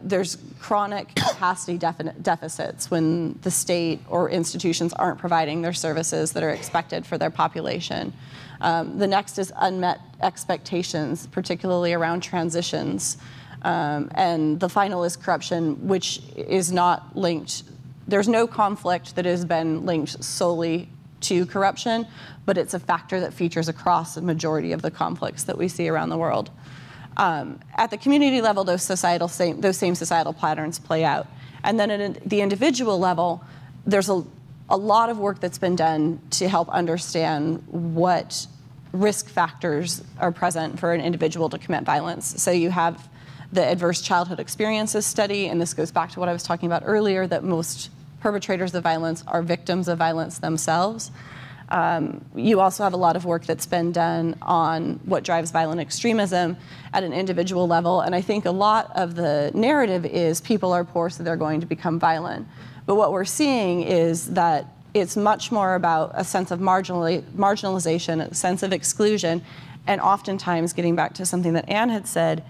There's chronic capacity deficits when the state or institutions aren't providing their services that are expected for their population. The next is unmet expectations, particularly around transitions. And the final is corruption, which is not linked. There's no conflict that has been linked solely to corruption, but it's a factor that features across the majority of the conflicts that we see around the world. At the community level, those same societal patterns play out. And then at the individual level, there's a lot of work that's been done to help understand what risk factors are present for an individual to commit violence. So you have the adverse childhood experiences study, and this goes back to what I was talking about earlier, that most perpetrators of violence are victims of violence themselves. You also have a lot of work that's been done on what drives violent extremism at an individual level, and I think a lot of the narrative is people are poor, so they're going to become violent. But what we're seeing is that it's much more about a sense of marginalization, a sense of exclusion, and oftentimes, getting back to something that Anne had said,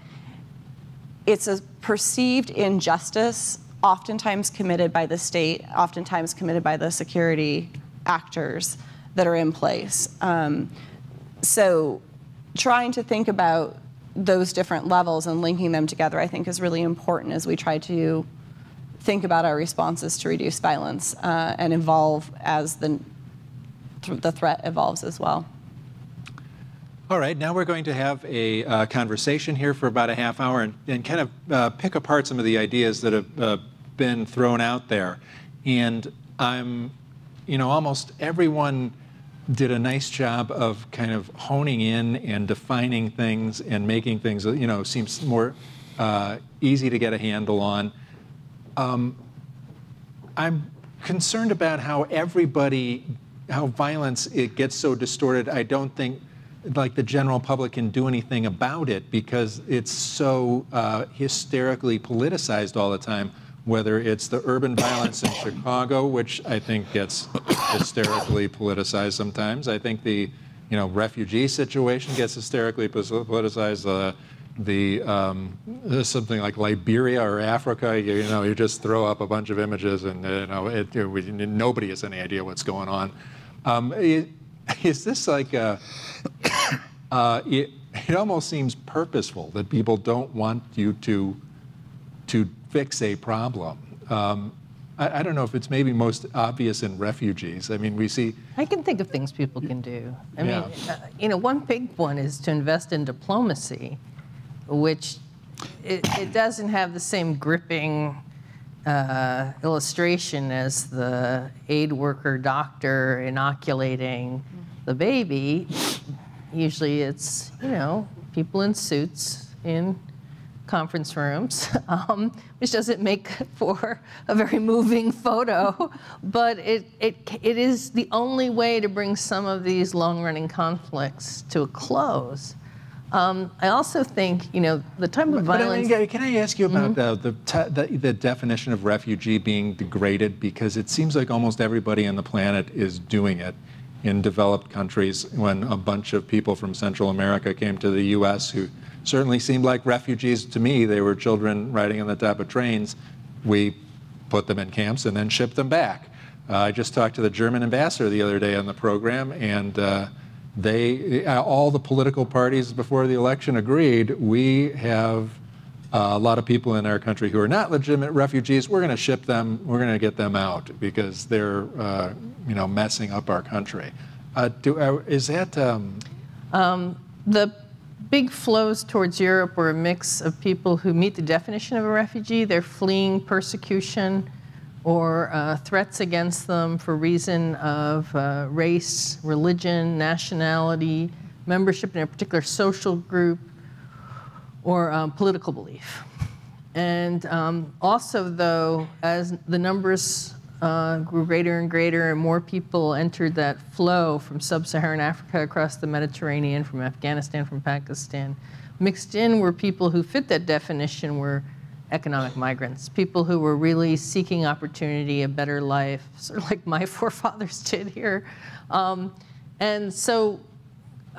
it's a perceived injustice, oftentimes committed by the state, oftentimes committed by the security actors that are in place. So trying to think about those different levels and linking them together, I think, is really important as we try to think about our responses to reduce violence and evolve as the threat evolves as well. All right, now we're going to have a conversation here for about a half hour and kind of pick apart some of the ideas that have been thrown out there. And almost everyone did a nice job of kind of honing in and defining things and making things, seems more easy to get a handle on. I'm concerned about how violence, it gets so distorted. I don't think like the general public can do anything about it because it's so hysterically politicized all the time, whether it's the urban violence in Chicago, which I think gets hysterically politicized sometimes. I think the refugee situation gets hysterically politicized. Something like Liberia or Africa, you just throw up a bunch of images and nobody has any idea what's going on. Is this like it almost seems purposeful that people don't want you to fix a problem. I don't know if it's maybe most obvious in refugees. I mean, we see. I can think of things people can do. I mean, one big one is to invest in diplomacy, which it doesn't have the same gripping illustration as the aid worker doctor inoculating the baby. Usually it's, people in suits in conference rooms, which doesn't make for a very moving photo, but it is the only way to bring some of these long-running conflicts to a close. I also think, the type of violence. Can I ask you about the definition of refugee being degraded? Because it seems like almost everybody on the planet is doing it in developed countries. When a bunch of people from Central America came to the U.S. who certainly seemed like refugees to me, they were children riding on the top of trains. We put them in camps and then shipped them back. I just talked to the German ambassador the other day on the program, and all the political parties before the election agreed, we have a lot of people in our country who are not legitimate refugees. We're going to ship them. We're going to get them out because they're, messing up our country. Is that the big flows towards Europe were a mix of people who meet the definition of a refugee. They're fleeing persecution or threats against them for reason of race, religion, nationality, membership in a particular social group, or political belief. And also, though, as the numbers grew greater and greater and more people entered that flow from sub-Saharan Africa across the Mediterranean, from Afghanistan, from Pakistan, mixed in were people who fit that definition were economic migrants, people who were really seeking opportunity, a better life, sort of like my forefathers did here. And so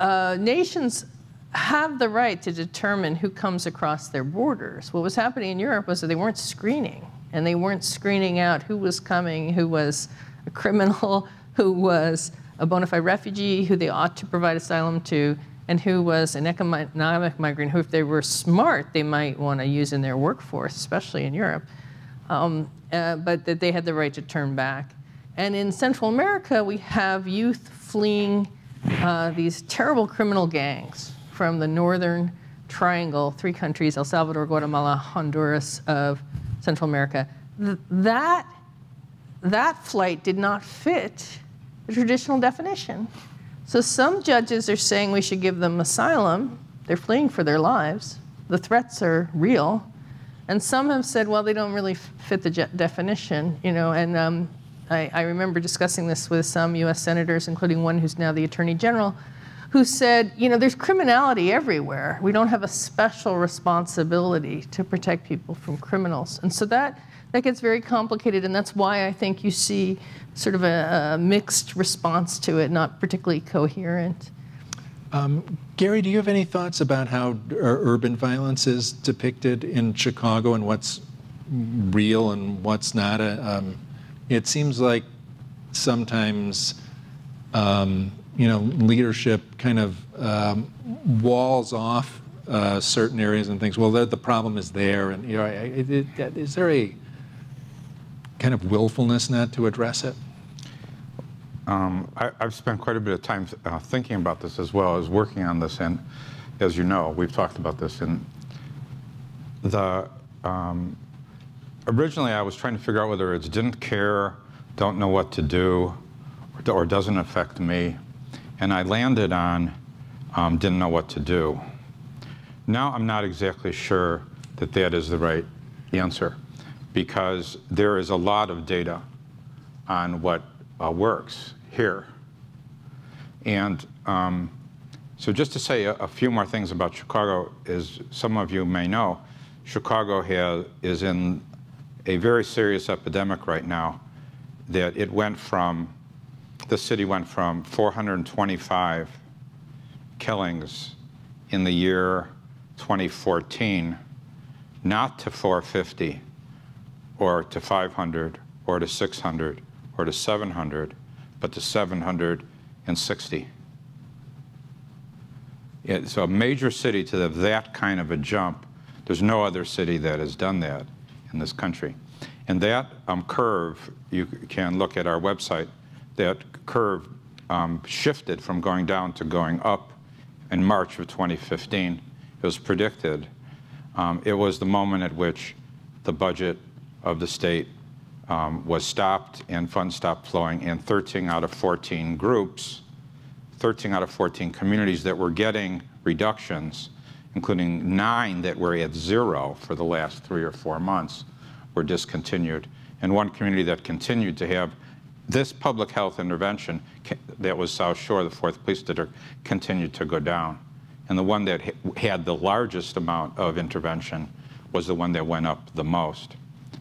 nations have the right to determine who comes across their borders. What was happening in Europe was that they weren't screening, and they weren't screening out who was coming, who was a criminal, who was a bona fide refugee, who they ought to provide asylum to, and who was an economic migrant who, if they were smart, they might want to use in their workforce, especially in Europe, but that they had the right to turn back. And in Central America, we have youth fleeing these terrible criminal gangs from the northern triangle, 3 countries, El Salvador, Guatemala, Honduras, of Central America. That flight did not fit the traditional definition. So some judges are saying we should give them asylum. They're fleeing for their lives. The threats are real. And some have said, well, they don't really fit the definition, you know, and I remember discussing this with some US senators, including one who's now the Attorney General, who said, you know, there's criminality everywhere. We don't have a special responsibility to protect people from criminals. And so that gets very complicated, and that's why I think you see sort of a mixed response to it, not particularly coherent. Gary, do you have any thoughts about how urban violence is depicted in Chicago and what's real and what's not? It seems like sometimes, you know, leadership kind of walls off certain areas and thinks, well, the problem is there, and you know, is there a kind of willfulness not to address it? I've spent quite a bit of time thinking about this as well as working on this, and as you know, we've talked about this. And originally I was trying to figure out whether it's didn't care, don't know what to do, or doesn't affect me, and I landed on didn't know what to do. Now I'm not exactly sure that that is the right answer, because there is a lot of data on what works here. And so just to say a few more things about Chicago, as some of you may know, Chicago is in a very serious epidemic right now, that the city went from 425 killings in the year 2014, not to 450, or to 500, or to 600, or to 700, but to 760. It's a major city to have that kind of a jump. There's no other city that has done that in this country. And that curve, you can look at our website, that curve shifted from going down to going up in March of 2015. It was predicted. It was the moment at which the budget of the state was stopped and funds stopped flowing, and 13 out of 14 groups, 13 out of 14 communities that were getting reductions, including 9 that were at 0 for the last 3 or 4 months, were discontinued. And one community that continued to have this public health intervention, that was South Shore, the 4th Police District, continued to go down. And the one that had the largest amount of intervention was the one that went up the most.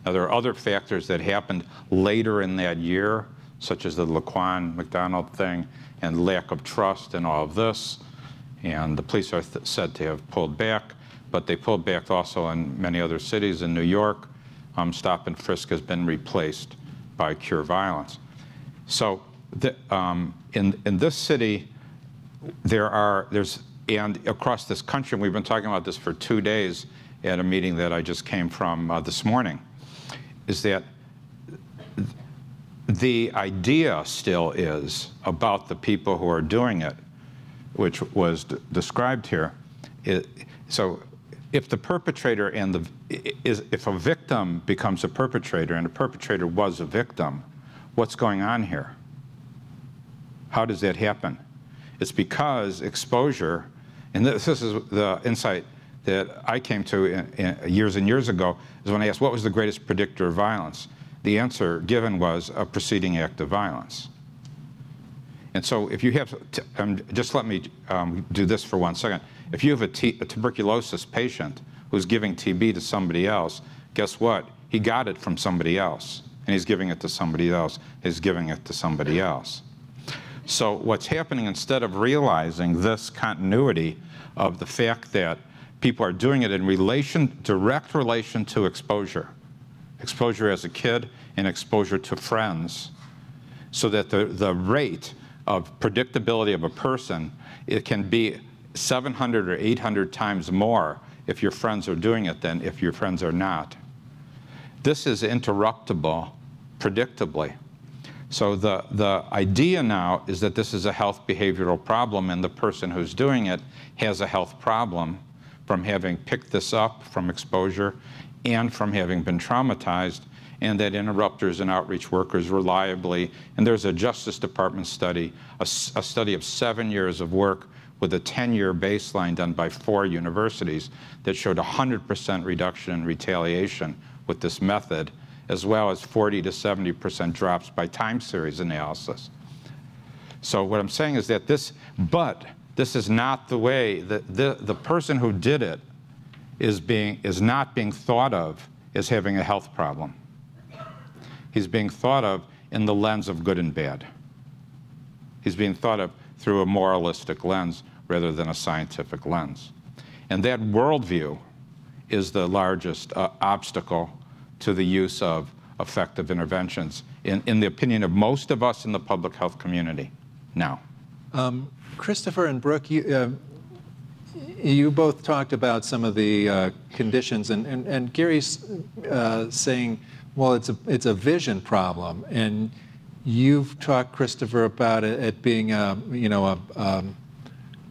Now, there are other factors that happened later in that year, such as the Laquan McDonald thing and lack of trust and all of this. And the police are said to have pulled back, but they pulled back also in many other cities. In New York, stop and frisk has been replaced by cure violence. So in this city, and across this country, and we've been talking about this for 2 days at a meeting that I just came from this morning, is that the idea still is about the people who are doing it, which was described here. So if the perpetrator if a victim becomes a perpetrator and a perpetrator was a victim, what's going on here? How does that happen? It's because exposure, and this is the insight that I came to years and years ago, is when I asked what was the greatest predictor of violence. The answer given was a preceding act of violence. And so if you have, just let me do this for 1 second. If you have a tuberculosis patient who's giving TB to somebody else, guess what? He got it from somebody else, and he's giving it to somebody else, he's giving it to somebody else. So what's happening, instead of realizing this continuity of the fact that people are doing it in direct relation to exposure as a kid and exposure to friends, so that the rate of predictability of a person, it can be 700 or 800 times more if your friends are doing it than if your friends are not. This is interruptible predictably. So the idea now is that this is a health behavioral problem, and the person who's doing it has a health problem from having picked this up from exposure and from having been traumatized, and that interrupters and outreach workers reliably, and there's a Justice Department study, a study of 7 years of work with a 10-year baseline done by 4 universities that showed 100% reduction in retaliation with this method, as well as 40 to 70% drops by time series analysis. So what I'm saying is that this is not the way that the person who did it is not being thought of as having a health problem. He's being thought of in the lens of good and bad. He's being thought of through a moralistic lens rather than a scientific lens. And that worldview is the largest obstacle to the use of effective interventions, in the opinion of most of us in the public health community now. Christopher and Brooke, you both talked about some of the conditions, and Gary's saying, well, it's a vision problem, and you've talked, Christopher, about it being a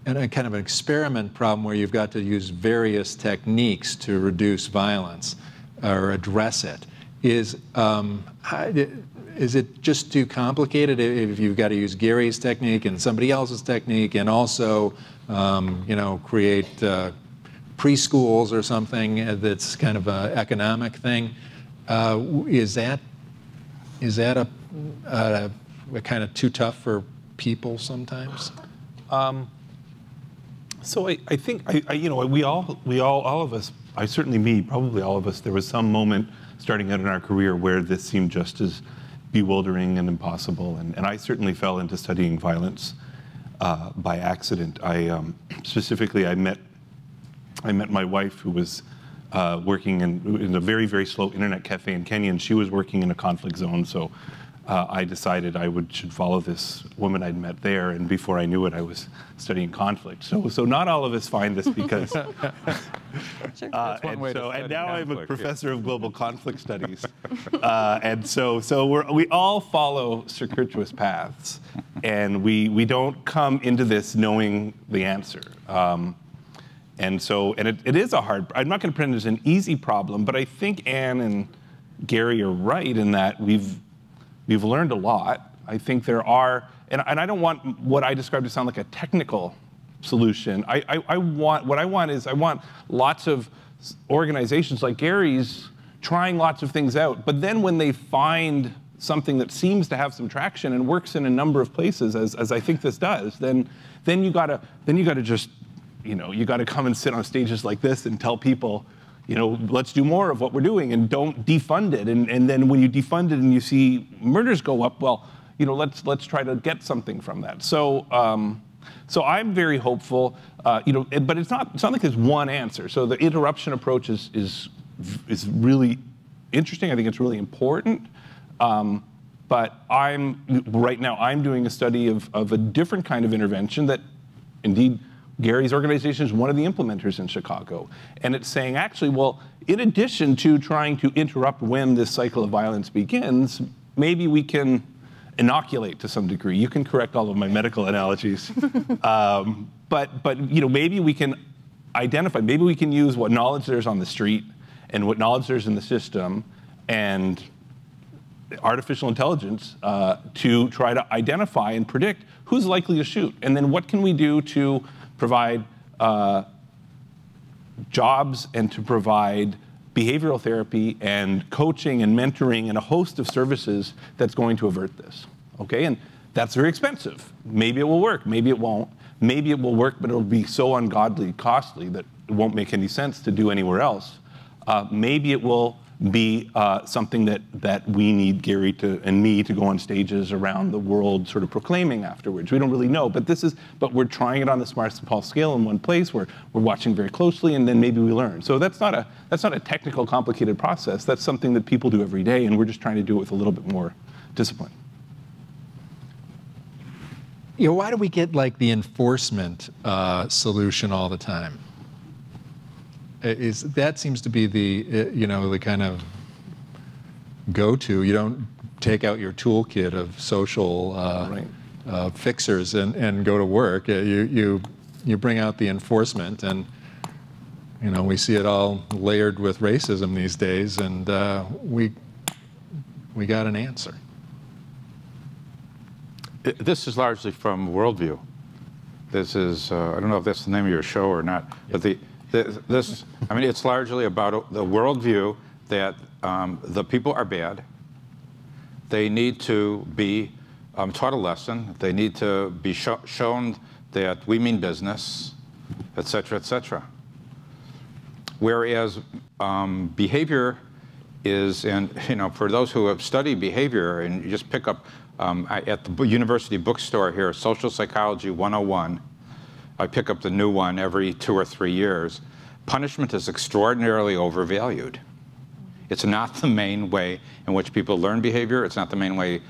kind of an experiment problem where you've got to use various techniques to reduce violence or address it. Is it just too complicated if you've got to use Gary's technique and somebody else's technique, and also create preschools or something that's kind of an economic thing? Is that a kind of too tough for people sometimes? So I think all of us, certainly me, probably all of us, there was some moment starting out in our career where this seemed just as bewildering and impossible, and I certainly fell into studying violence by accident. Specifically, I met my wife, who was working in a very, very slow internet cafe in Kenya, and she was working in a conflict zone. So I decided I should follow this woman I'd met there, and before I knew it, I was studying conflict. So not all of us find this because. And now I'm a professor of global conflict studies, and so we all follow circuitous paths, and we don't come into this knowing the answer. And it is a hard. I'm not going to pretend it's an easy problem, but I think Anne and Gary are right in that we've learned a lot. I think there are, and I don't want what I describe to sound like a technical solution. I want lots of organizations like Gary's trying lots of things out, but then when they find something that seems to have some traction and works in a number of places, as I think this does, then you gotta just, you gotta come and sit on stages like this and tell people, let's do more of what we're doing, and don't defund it. And then when you defund it and you see murders go up, well, let's try to get something from that. So I'm very hopeful, but it's not like there's one answer. So the interruption approach is really interesting. I think it's really important. But right now I'm doing a study of a different kind of intervention that, indeed, Gary's organization is one of the implementers in Chicago. And it's saying, actually, well, in addition to trying to interrupt when this cycle of violence begins, maybe we can inoculate to some degree. You can correct all of my medical analogies. But maybe we can identify, maybe we can use what knowledge there's on the street and what knowledge there's in the system and artificial intelligence to try to identify and predict who's likely to shoot. And then what can we do to provide jobs and to provide behavioral therapy and coaching and mentoring and a host of services that's going to avert this, okay? And that's very expensive. Maybe it will work, maybe it won't. Maybe it will work, but it'll be so ungodly costly that it won't make any sense to do anywhere else. Maybe it will be something that we need Gary and me to go on stages around the world sort of proclaiming afterwards. We don't really know, but we're trying it on the small scale in one place where we're watching very closely, and then maybe we learn. So that's not a technical, complicated process. That's something that people do every day, and we're just trying to do it with a little bit more discipline. Why do we get like the enforcement solution all the time? That seems to be the the kind of go-to. You don't take out your toolkit of social fixers and go to work. You bring out the enforcement, and we see it all layered with racism these days, and we got an answer. This is largely from worldview. This is, I don't know if that's the name of your show or not, but this, I mean, it's largely about the worldview that the people are bad. They need to be taught a lesson. They need to be shown that we mean business, et cetera, et cetera. Whereas behavior is, and you know, for those who have studied behavior, and you just pick up at the university bookstore here, Social Psychology 101, I pick up the new one every 2 or 3 years. Punishment is extraordinarily overvalued. It's not the main way in which people learn behavior. It's not the main way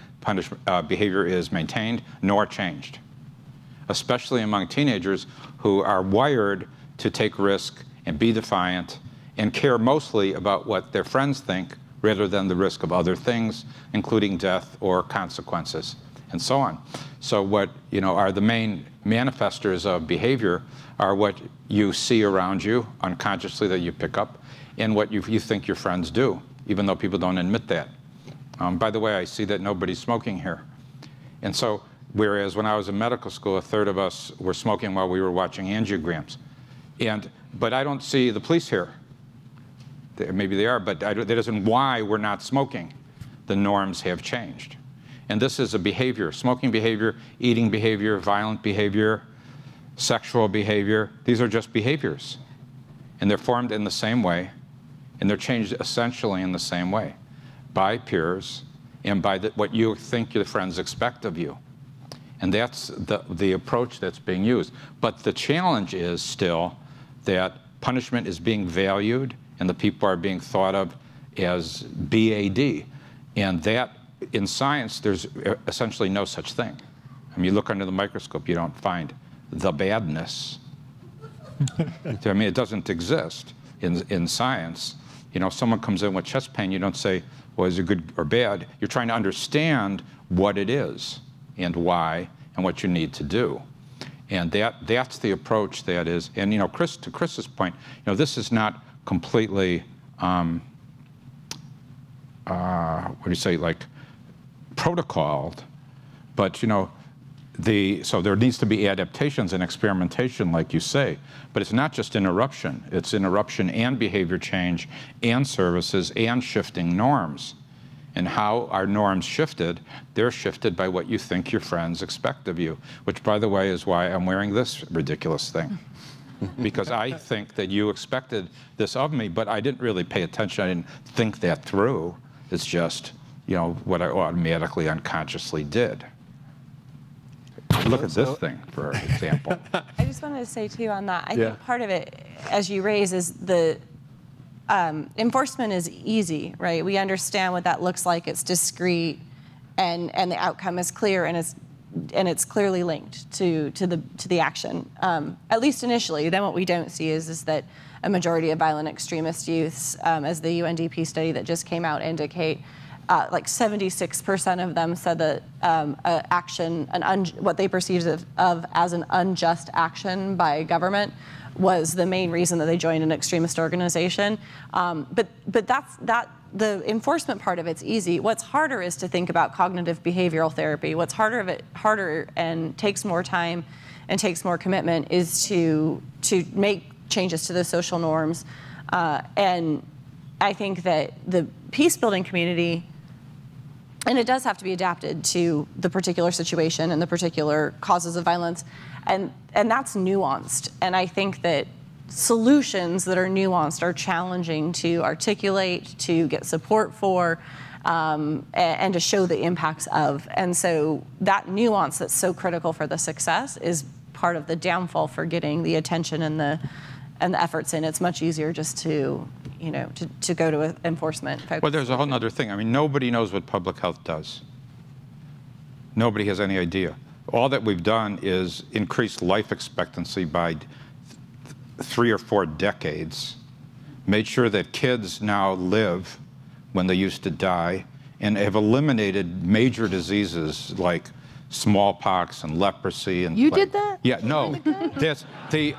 behavior is maintained nor changed, especially among teenagers who are wired to take risk and be defiant and care mostly about what their friends think rather than the risk of other things, including death or consequences, and so on. So what, you know, are the main manifestors of behavior are what you see around you unconsciously that you pick up, and what you think your friends do, even though people don't admit that. By the way, I see that nobody's smoking here. And so, whereas when I was in medical school, 1/3 of us were smoking while we were watching angiograms. But I don't see the police here. Maybe they are, but that isn't why we're not smoking. The norms have changed. And this is a behavior, smoking behavior, eating behavior, violent behavior, sexual behavior. These are just behaviors. And they're formed in the same way, and they're changed essentially in the same way, by peers and by what you think your friends expect of you. And that's the approach that's being used. But the challenge is still that punishment is being valued and the people are being thought of as BAD. And that, in science, there's essentially no such thing. I mean, you look under the microscope, you don't find the badness. I mean, it doesn't exist in science. You know, if someone comes in with chest pain, you don't say, well, is it good or bad? You're trying to understand what it is and why and what you need to do. And that's the approach that is, and you know, to Chris's point, you know, this is not completely, what do you say, like protocoled, but you know, so there needs to be adaptations and experimentation, like you say, but it's not just interruption. It's interruption and behavior change and services and shifting norms. And how are norms shifted? They're shifted by what you think your friends expect of you, which, by the way, is why I'm wearing this ridiculous thing. Because I think that you expected this of me, but I didn't really pay attention. I didn't think that through. It's just, you know, what I automatically, unconsciously did. Look at this thing, for example. I just wanted to say, too, on that, I think part of it, as you raise, is the enforcement is easy, right? We understand what that looks like. It's discrete, and the outcome is clear, and it's clearly linked to the action, at least initially. Then what we don't see is that a majority of violent extremist youths, as the UNDP study that just came out indicate, like 76% of them said that action, what they perceived of as an unjust action by government, was the main reason that they joined an extremist organization. But the enforcement part of it's easy. What's harder is to think about cognitive behavioral therapy. What's harder and takes more time and takes more commitment is to make changes to the social norms. And I think that the peace building community, and it does have to be adapted to the particular situation and the particular causes of violence, and that's nuanced. And I think that solutions that are nuanced are challenging to articulate, to get support for, and to show the impacts of. And so that nuance that's so critical for the success is part of the downfall for getting the attention and the efforts in. It's much easier just to, you know, to go to enforcement. Well, there's a whole other thing. I mean, nobody knows what public health does. Nobody has any idea. All that we've done is increase life expectancy by 3 or 4 decades, made sure that kids now live when they used to die, and have eliminated major diseases like smallpox and leprosy. And you did that? Yeah, no.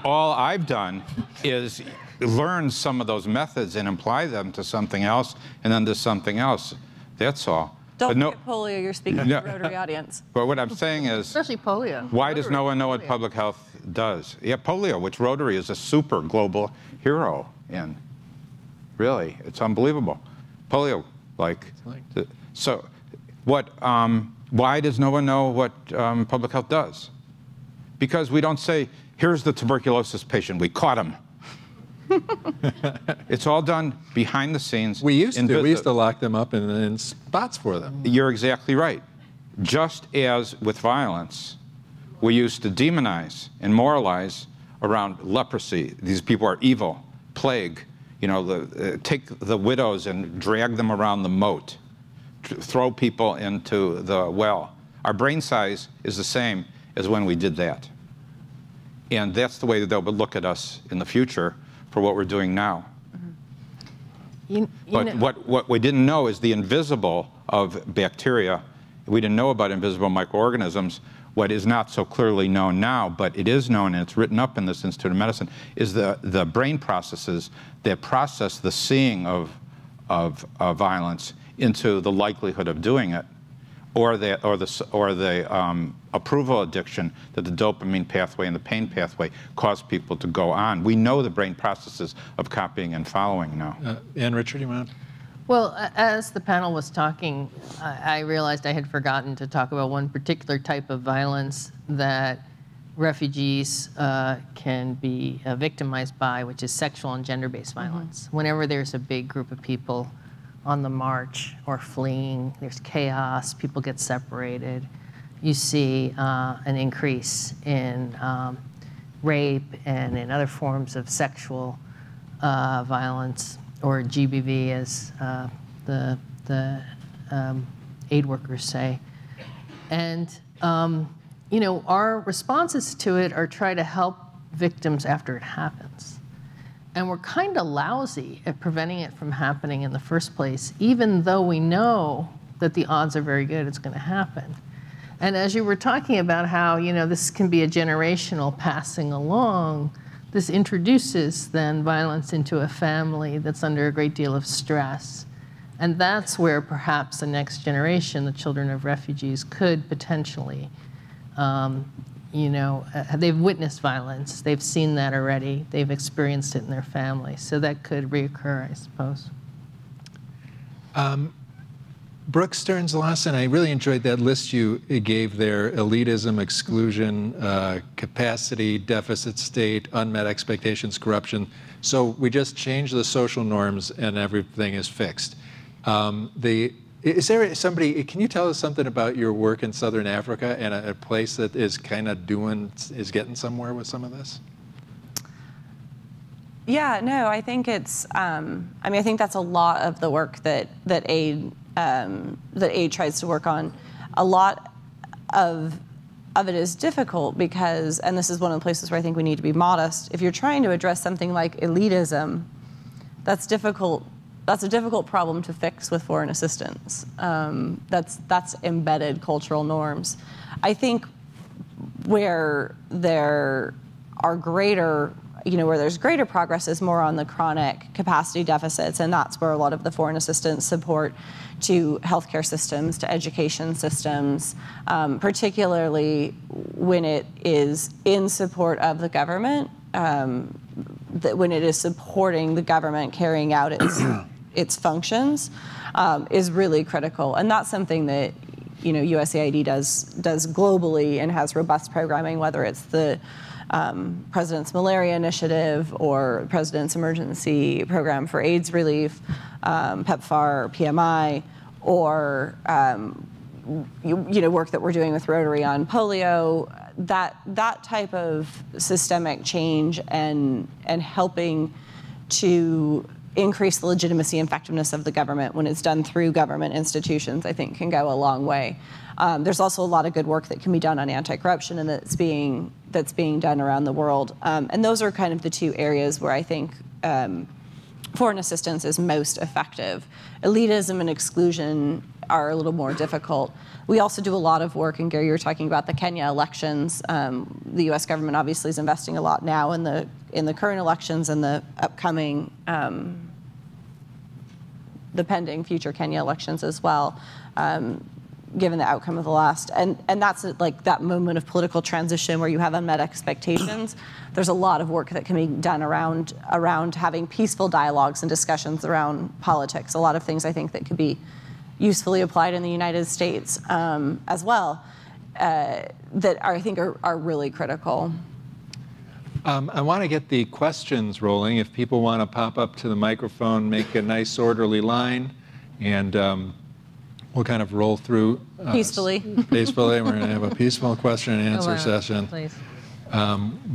All I've done is learn some of those methods and apply them to something else, and then to something else. That's all. Don't But forget polio, you're speaking to the Rotary audience. But what I'm saying is, Especially polio. why does no one know what public health does? Yeah, polio, which Rotary is a super global hero in. Really, it's unbelievable. Polio, so what? Why does no one know what public health does? Because we don't say, here's the tuberculosis patient, we caught him. It's all done behind the scenes. We used to lock them up in spots for them. You're exactly right. Just as with violence, we used to demonize and moralize around leprosy. These people are evil, plague. You know, take the widows and drag them around the moat, throw people into the well. Our brain size is the same as when we did that. And that's the way that they'll look at us in the future for what we're doing now. But what we didn't know is the invisible of bacteria. We didn't know about invisible microorganisms. What is not so clearly known now, but it is known, and it's written up in this Institute of Medicine, is the brain processes that process the seeing of violence into the likelihood of doing it, or the approval addiction that the dopamine pathway and the pain pathway cause people to go on. We know the brain processes of copying and following now. And Richard, you want to? Well, as the panel was talking, I realized I had forgotten to talk about one particular type of violence that refugees can be victimized by, which is sexual and gender-based violence. Whenever there's a big group of people on the march or fleeing, there's chaos, people get separated, you see an increase in rape and in other forms of sexual violence, or GBV, as the aid workers say. And you know, our responses to it are try to help victims after it happens. And we're kind of lousy at preventing it from happening in the first place, even though we know that the odds are very good it's going to happen. And as you were talking about how, you know, this can be a generational passing along, this introduces then violence into a family that's under a great deal of stress. And that's where perhaps the next generation, the children of refugees, could potentially, you know, they've witnessed violence. They've seen that already. They've experienced it in their family. So that could reoccur, I suppose. Brooke Stearns Lawson, I really enjoyed that list you gave there: elitism, exclusion, capacity, deficit state, unmet expectations, corruption. So we just change the social norms and everything is fixed. Is there somebody, can you tell us something about your work in Southern Africa and a place that is kind of is getting somewhere with some of this? Yeah, no, I think it's, I mean, I think that's a lot of the work that aid tries to work on. A lot of it is difficult because, and this is one of the places where I think we need to be modest, if you're trying to address something like elitism, that's difficult. That's a difficult problem to fix with foreign assistance. That's embedded cultural norms. I think where there are greater, you know, where there's greater progress is more on the chronic capacity deficits, and that's where a lot of the foreign assistance support to healthcare systems, to education systems, particularly when it is in support of the government, when it is supporting the government carrying out its functions, is really critical. And that's something that, you know, USAID does globally and has robust programming, whether it's the President's Malaria Initiative or President's Emergency Program for AIDS Relief, PEPFAR, PMI, or you know, work that we're doing with Rotary on polio. That type of systemic change and helping to increase the legitimacy and effectiveness of the government when it's done through government institutions, I think can go a long way. There's also a lot of good work that can be done on anti-corruption, and that's being done around the world. And those are kind of the two areas where I think foreign assistance is most effective. Elitism and exclusion are a little more difficult. We also do a lot of work, and Gary, you were talking about the Kenya elections. The U.S. government obviously is investing a lot now in the current elections and the upcoming the pending future Kenya elections as well, given the outcome of the last. And that's like that moment of political transition where you have unmet expectations. There's a lot of work that can be done around having peaceful dialogues and discussions around politics. A lot of things I think that could be usefully applied in the United States as well, that I think are really critical. I want to get the questions rolling. If people want to pop up to the microphone, make a nice orderly line, and we'll kind of roll through. Peacefully. Peacefully. We're going to have a peaceful question and answer session. Please.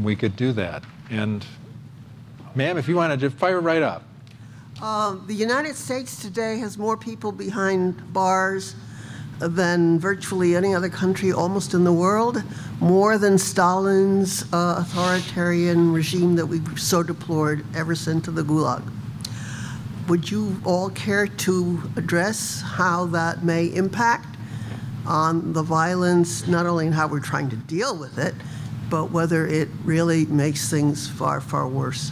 We could do that. And ma'am, if you want to just fire right up. The United States today has more people behind bars than virtually any other country almost in the world, more than Stalin's authoritarian regime that we so deplored ever sent to the Gulag. Would you all care to address how that may impact on the violence, not only in how we're trying to deal with it, but whether it really makes things far, far worse?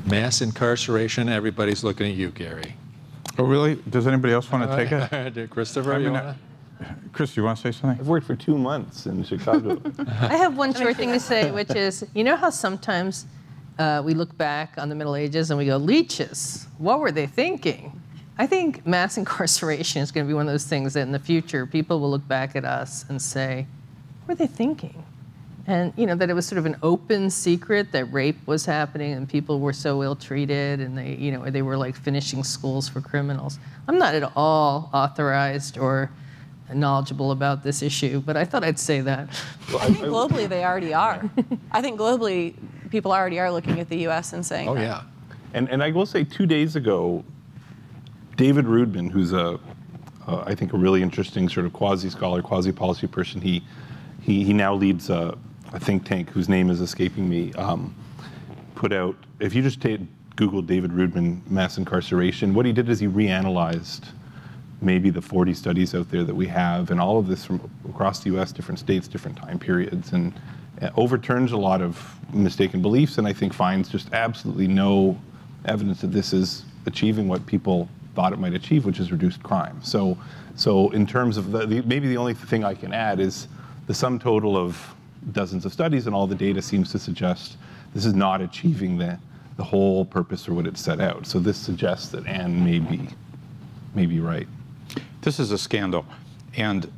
Mass incarceration, everybody's looking at you, Gary. Oh, really? Does anybody else want to take it? Christopher, you want Chris, you want to say something? I've worked for 2 months in Chicago. I have one short thing to say, which is, you know how sometimes we look back on the Middle Ages and we go, leeches, what were they thinking? I think mass incarceration is going to be one of those things that in the future people will look back at us and say, what were they thinking? And that it was sort of an open secret that rape was happening and people were so ill-treated and they were like finishing schools for criminals. I'm not at all authorized or knowledgeable about this issue, but I thought I'd say that. I think globally they already are. I think globally people already are looking at the U.S. and saying that. yeah. And I will say 2 days ago, David Rudman, who's I think a really interesting sort of quasi-scholar, quasi-policy person, he now leads a think tank whose name is escaping me, put out, if you just Google David Rudman mass incarceration, what he did is he reanalyzed maybe the 40 studies out there that we have, and all of this from across the US, different states, different time periods, and overturns a lot of mistaken beliefs, and I think finds just absolutely no evidence that this is achieving what people thought it might achieve, which is reduced crime. So in terms of maybe the only thing I can add is the sum total of dozens of studies and all the data seems to suggest this is not achieving the whole purpose or what it set out. So this suggests that Anne may be right. This is a scandal, and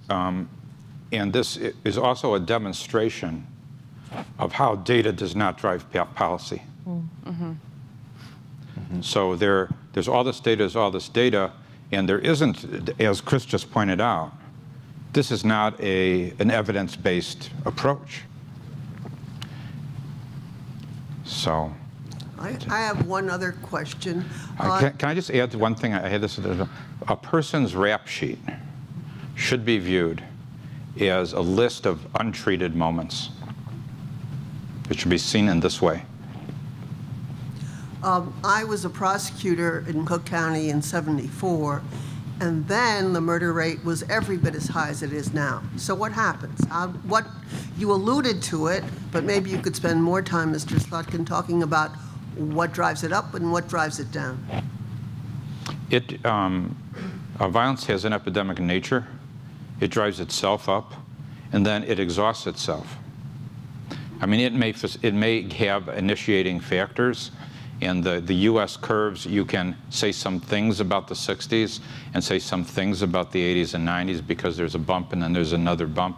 this is also a demonstration of how data does not drive policy. Mm-hmm. Mm-hmm. So there's all this data, and there isn't, as Chris just pointed out, this is not an evidence-based approach. So. I have one other question. Can I just add one thing? I had this. A person's rap sheet should be viewed as a list of untreated moments. It should be seen in this way. I was a prosecutor in Cook County in '74, and then the murder rate was every bit as high as it is now. So what happens? You alluded to it, but maybe you could spend more time, Mr. Slotkin, talking about what drives it up and what drives it down. Violence has an epidemic nature. It drives itself up, and then it exhausts itself. I mean, it may have initiating factors, and the U.S. curves, you can say some things about the 60s and say some things about the 80s and 90s because there's a bump and then there's another bump.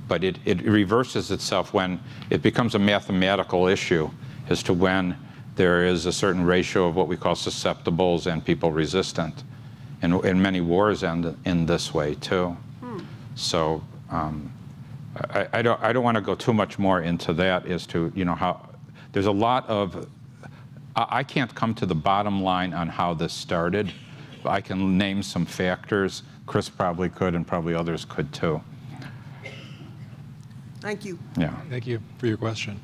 But it reverses itself when it becomes a mathematical issue as to when there is a certain ratio of what we call susceptibles and people resistant. And many wars end in this way, too. So I don't want to go too much more into that as to, how there's a lot of, I can't come to the bottom line on how this started. But I can name some factors. Chris probably could, and probably others could, too. Thank you. Yeah. Thank you for your question.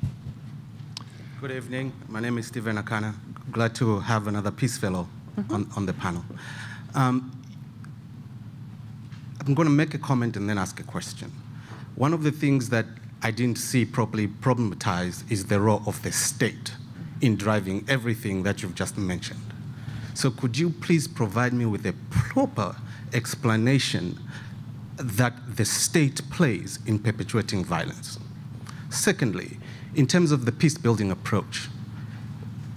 Good evening. My name is Stephen Akana. Glad to have another Peace Fellow on the panel. I'm going to make a comment and then ask a question. One of the things that I didn't see properly problematized is the role of the state in driving everything that you've just mentioned. So could you please provide me with a proper explanation that the state plays in perpetuating violence? Secondly, in terms of the peace-building approach,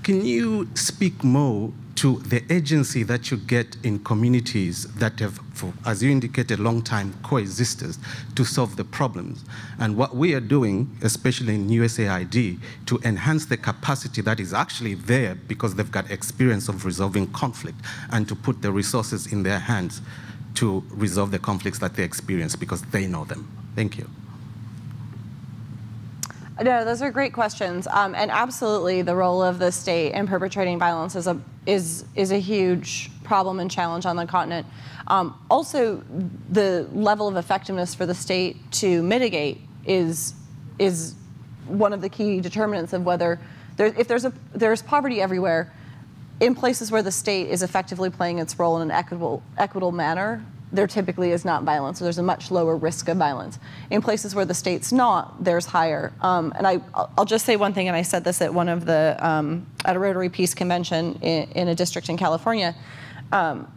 can you speak more to the agency that you get in communities that have, for, as you indicated, long time coexisted to solve the problems? And what we are doing, especially in USAID, to enhance the capacity that is actually there because they've got experience of resolving conflict, and to put the resources in their hands to resolve the conflicts that they experience because they know them. Thank you. No, those are great questions, and absolutely, the role of the state in perpetrating violence is a huge problem and challenge on the continent. Also, the level of effectiveness for the state to mitigate is one of the key determinants of whether if there's poverty everywhere. In places where the state is effectively playing its role in an equitable manner, there typically is not violence, so there's a much lower risk of violence. In places where the state's not, there's higher. And I'll just say one thing, and I said this at one of the, at a Rotary Peace Convention in a district in California. When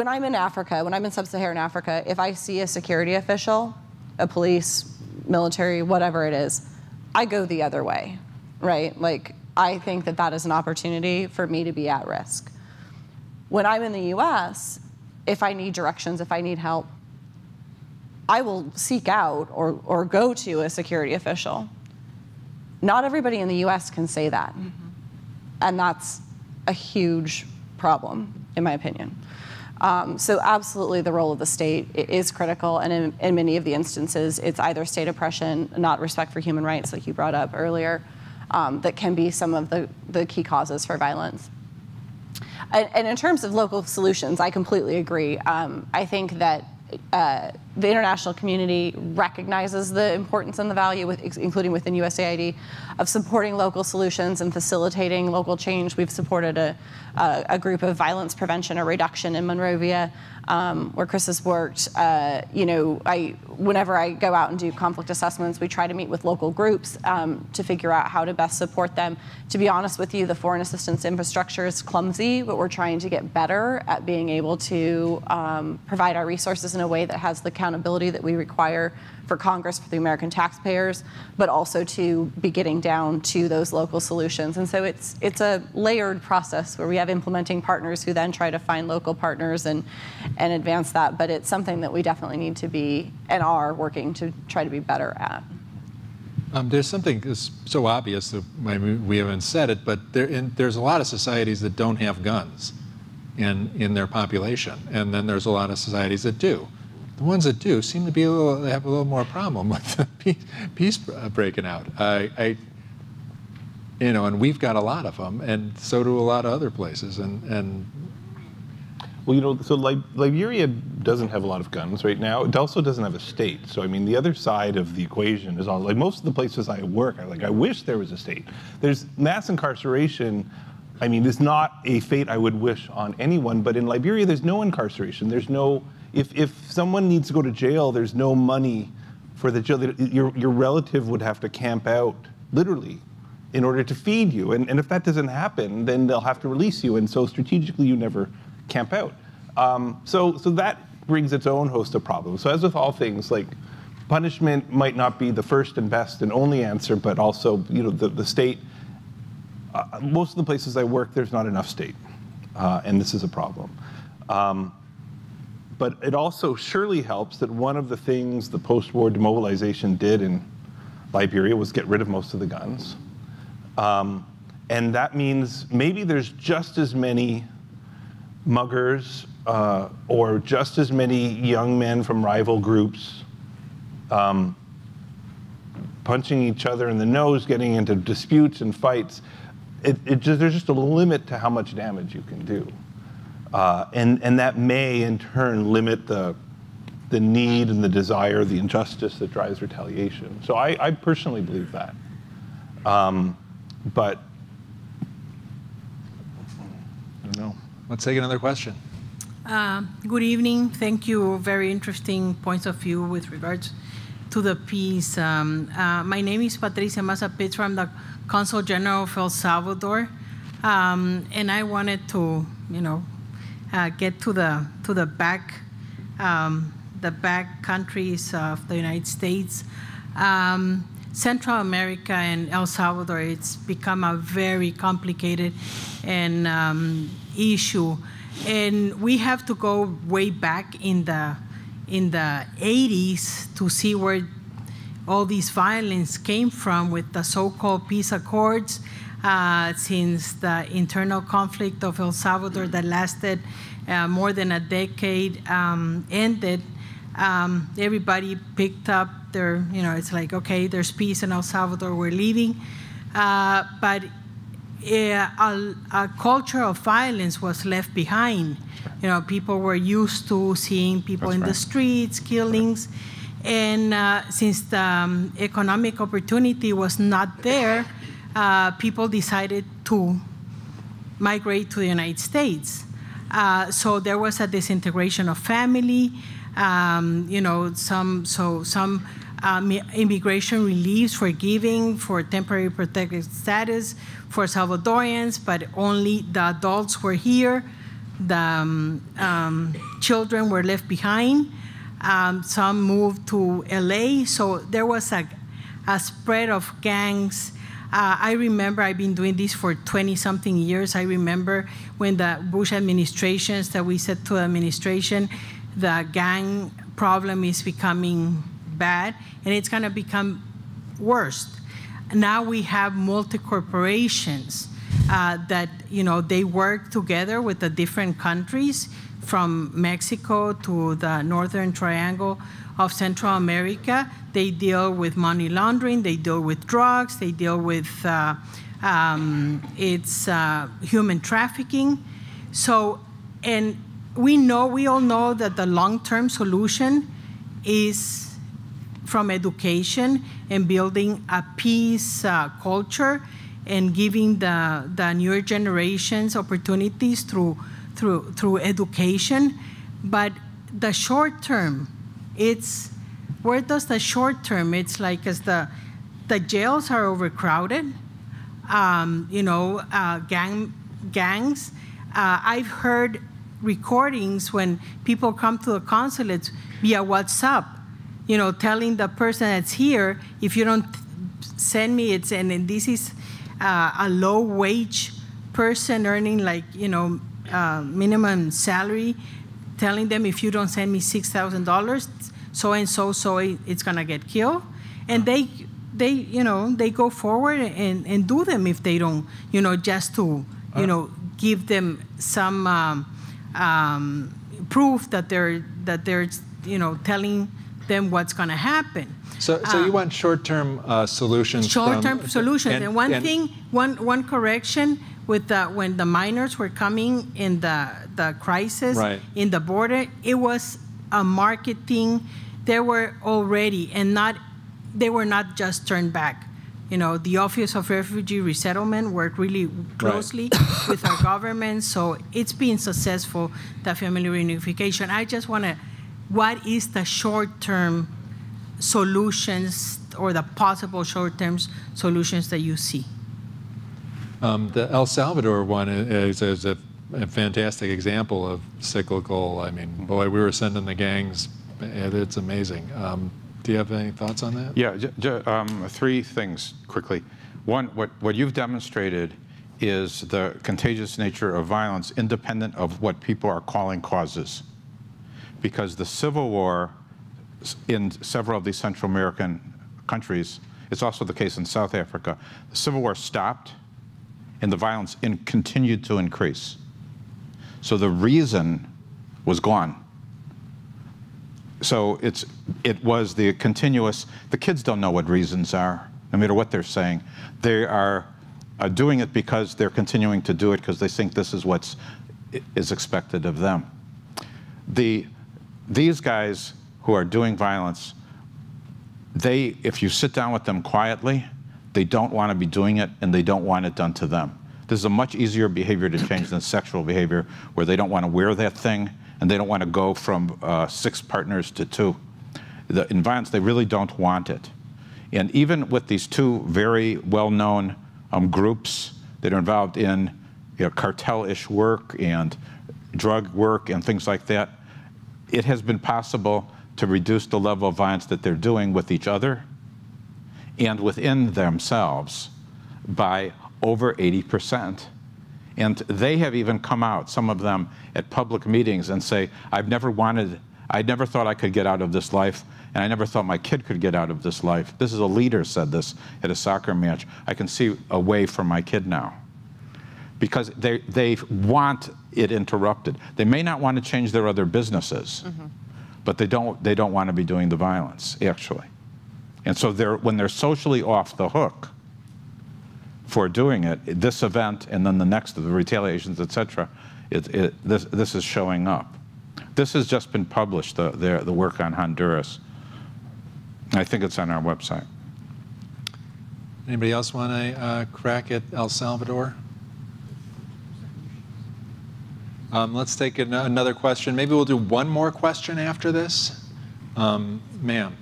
I'm in Africa, when I'm in sub-Saharan Africa, if I see a security official, a police, military, whatever it is, I go the other way, right? Like, I think that that is an opportunity for me to be at risk. When I'm in the US, if I need directions, if I need help, I will seek out or go to a security official. Not everybody in the US can say that. Mm-hmm. And that's a huge problem, in my opinion. So absolutely the role of the state is critical, and in many of the instances, it's either state oppression, not respect for human rights, like you brought up earlier, that can be some of the key causes for violence. And in terms of local solutions, I completely agree. I think that the international community recognizes the importance and the value, including within USAID, of supporting local solutions and facilitating local change. We've supported a group of violence prevention or reduction in Monrovia, where Chris has worked. Whenever I go out and do conflict assessments, we try to meet with local groups to figure out how to best support them. To be honest with you, the foreign assistance infrastructure is clumsy, but we're trying to get better at being able to provide our resources in a way that has the accountability that we require for Congress, for the American taxpayers, but also to be getting down to those local solutions. And so it's a layered process where we have implementing partners who then try to find local partners and advance that. But it's something that we definitely need to be and are working to try to be better at. There's something that's so obvious that we haven't said it, but there's a lot of societies that don't have guns in their population, and then there's a lot of societies that do. The ones that do seem to be have a little more problem with the peace breaking out. And we've got a lot of them, and so do a lot of other places. Well, so Liberia doesn't have a lot of guns right now. It also doesn't have a state. So I mean, the other side of the equation is all like most of the places I work. I wish there was a state. There's mass incarceration. I mean, it's not a fate I would wish on anyone. But in Liberia, there's no incarceration. There's no. If someone needs to go to jail, there's no money for the jail. Your relative would have to camp out, literally, in order to feed you. And if that doesn't happen, then they'll have to release you. And so strategically, you never camp out. So that brings its own host of problems. So as with all things, like punishment might not be the first and best and only answer, but also the state. Most of the places I work, there's not enough state, and this is a problem. But it also surely helps that one of the things the post-war demobilization did in Liberia was get rid of most of the guns. And that means maybe there's just as many muggers or just as many young men from rival groups punching each other in the nose, getting into disputes and fights. There's just a limit to how much damage you can do. And that may, in turn, limit the need and the desire, the injustice that drives retaliation. So I personally believe that. But I don't know. Let's take another question. Good evening. Thank you. Very interesting points of view with regards to the peace. My name is Patricia Maza Pitzer. I'm the Consul General of El Salvador. And I wanted to, get to the back countries of the United States. Central America and El Salvador, it's become a very complicated and issue. And we have to go way back in the 80s to see where all these violence came from with the so-called peace accords, since the internal conflict of El Salvador that lasted more than a decade ended. Everybody picked up their, it's like, okay, there's peace in El Salvador, we're leaving. But a culture of violence was left behind. People were used to seeing people in the streets, killings. And since the economic opportunity was not there, people decided to migrate to the United States. So there was a disintegration of family. Some immigration reliefs were given for temporary protected status for Salvadorians, but only the adults were here. The children were left behind. Some moved to LA, so there was a spread of gangs. I remember, I've been doing this for 20-something years. I remember when the Bush administrations, that we said to the administration, the gang problem is becoming bad, and it's going to become worse. Now we have multi-corporations that, they work together with the different countries, from Mexico to the Northern Triangle of Central America. They deal with money laundering, they deal with drugs, they deal with human trafficking. So, and we all know that the long-term solution is from education and building a peace culture and giving the newer generations opportunities through education. But the short term, where does the short term? It's like, as the jails are overcrowded, gangs. I've heard recordings when people come to the consulates via WhatsApp, telling the person that's here, if you don't send me, and this is a low wage person earning minimum salary, telling them, if you don't send me $6,000, so and so it's gonna get killed, and they go forward and do them if they don't, just to give them some proof that they're telling them what's gonna happen. So you want short-term solutions? Short-term solutions, and one correction. With when the miners were coming in the crisis in the border, it was a marketing. They were already, they were not just turned back. The Office of Refugee Resettlement worked really closely with our government, so it's been successful, the family reunification. I just want to, what is the short-term solutions or the possible short-term solutions that you see? The El Salvador one is a fantastic example of cyclical. I mean, boy, we were sending the gangs. It's amazing. Do you have any thoughts on that? Yeah, three things quickly. One, what you've demonstrated is the contagious nature of violence independent of what people are calling causes. Because the civil war in several of these Central American countries, it's also the case in South Africa, the civil war stopped and the violence continued to increase. So the reason was gone. So it was the continuous, the kids don't know what reasons are, no matter what they're saying. They are doing it because they're continuing to do it because they think this is what is expected of them. These guys who are doing violence, if you sit down with them quietly, they don't want to be doing it and they don't want it done to them. This is a much easier behavior to change than sexual behavior, where they don't want to wear that thing and they don't want to go from 6 partners to 2. In violence, they really don't want it. And even with these 2 very well-known groups that are involved in cartel-ish work and drug work and things like that, it has been possible to reduce the level of violence that they're doing with each other and within themselves by over 80%. And they have even come out, some of them, at public meetings and say, I never thought I could get out of this life, and I never thought my kid could get out of this life. This is a leader said this at a soccer match. I can see a way for my kid now. Because they want it interrupted. They may not want to change their other businesses, but they don't want to be doing the violence, actually. And so when they're socially off the hook for doing it, this event and then the next, the retaliations, et cetera, this is showing up. This has just been published, the work on Honduras. I think it's on our website. Anybody else want to crack at El Salvador? Let's take another question. Maybe we'll do one more question after this. Ma'am.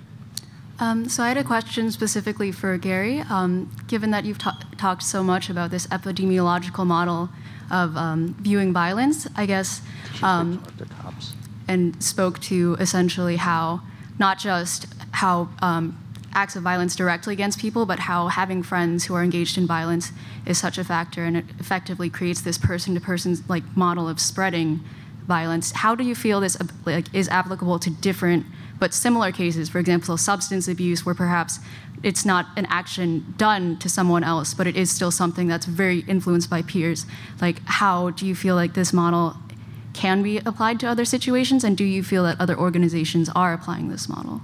So I had a question specifically for Gary. Given that you've talked so much about this epidemiological model of viewing violence, I guess, and spoke to essentially how, not just how acts of violence directly against people, but how having friends who are engaged in violence is such a factor, and it effectively creates this person-to-person model of spreading violence. How do you feel this is applicable to different but similar cases? For example, substance abuse, where perhaps it's not an action done to someone else, but it is still something that's very influenced by peers. How do you feel like this model can be applied to other situations, and do you feel that other organizations are applying this model?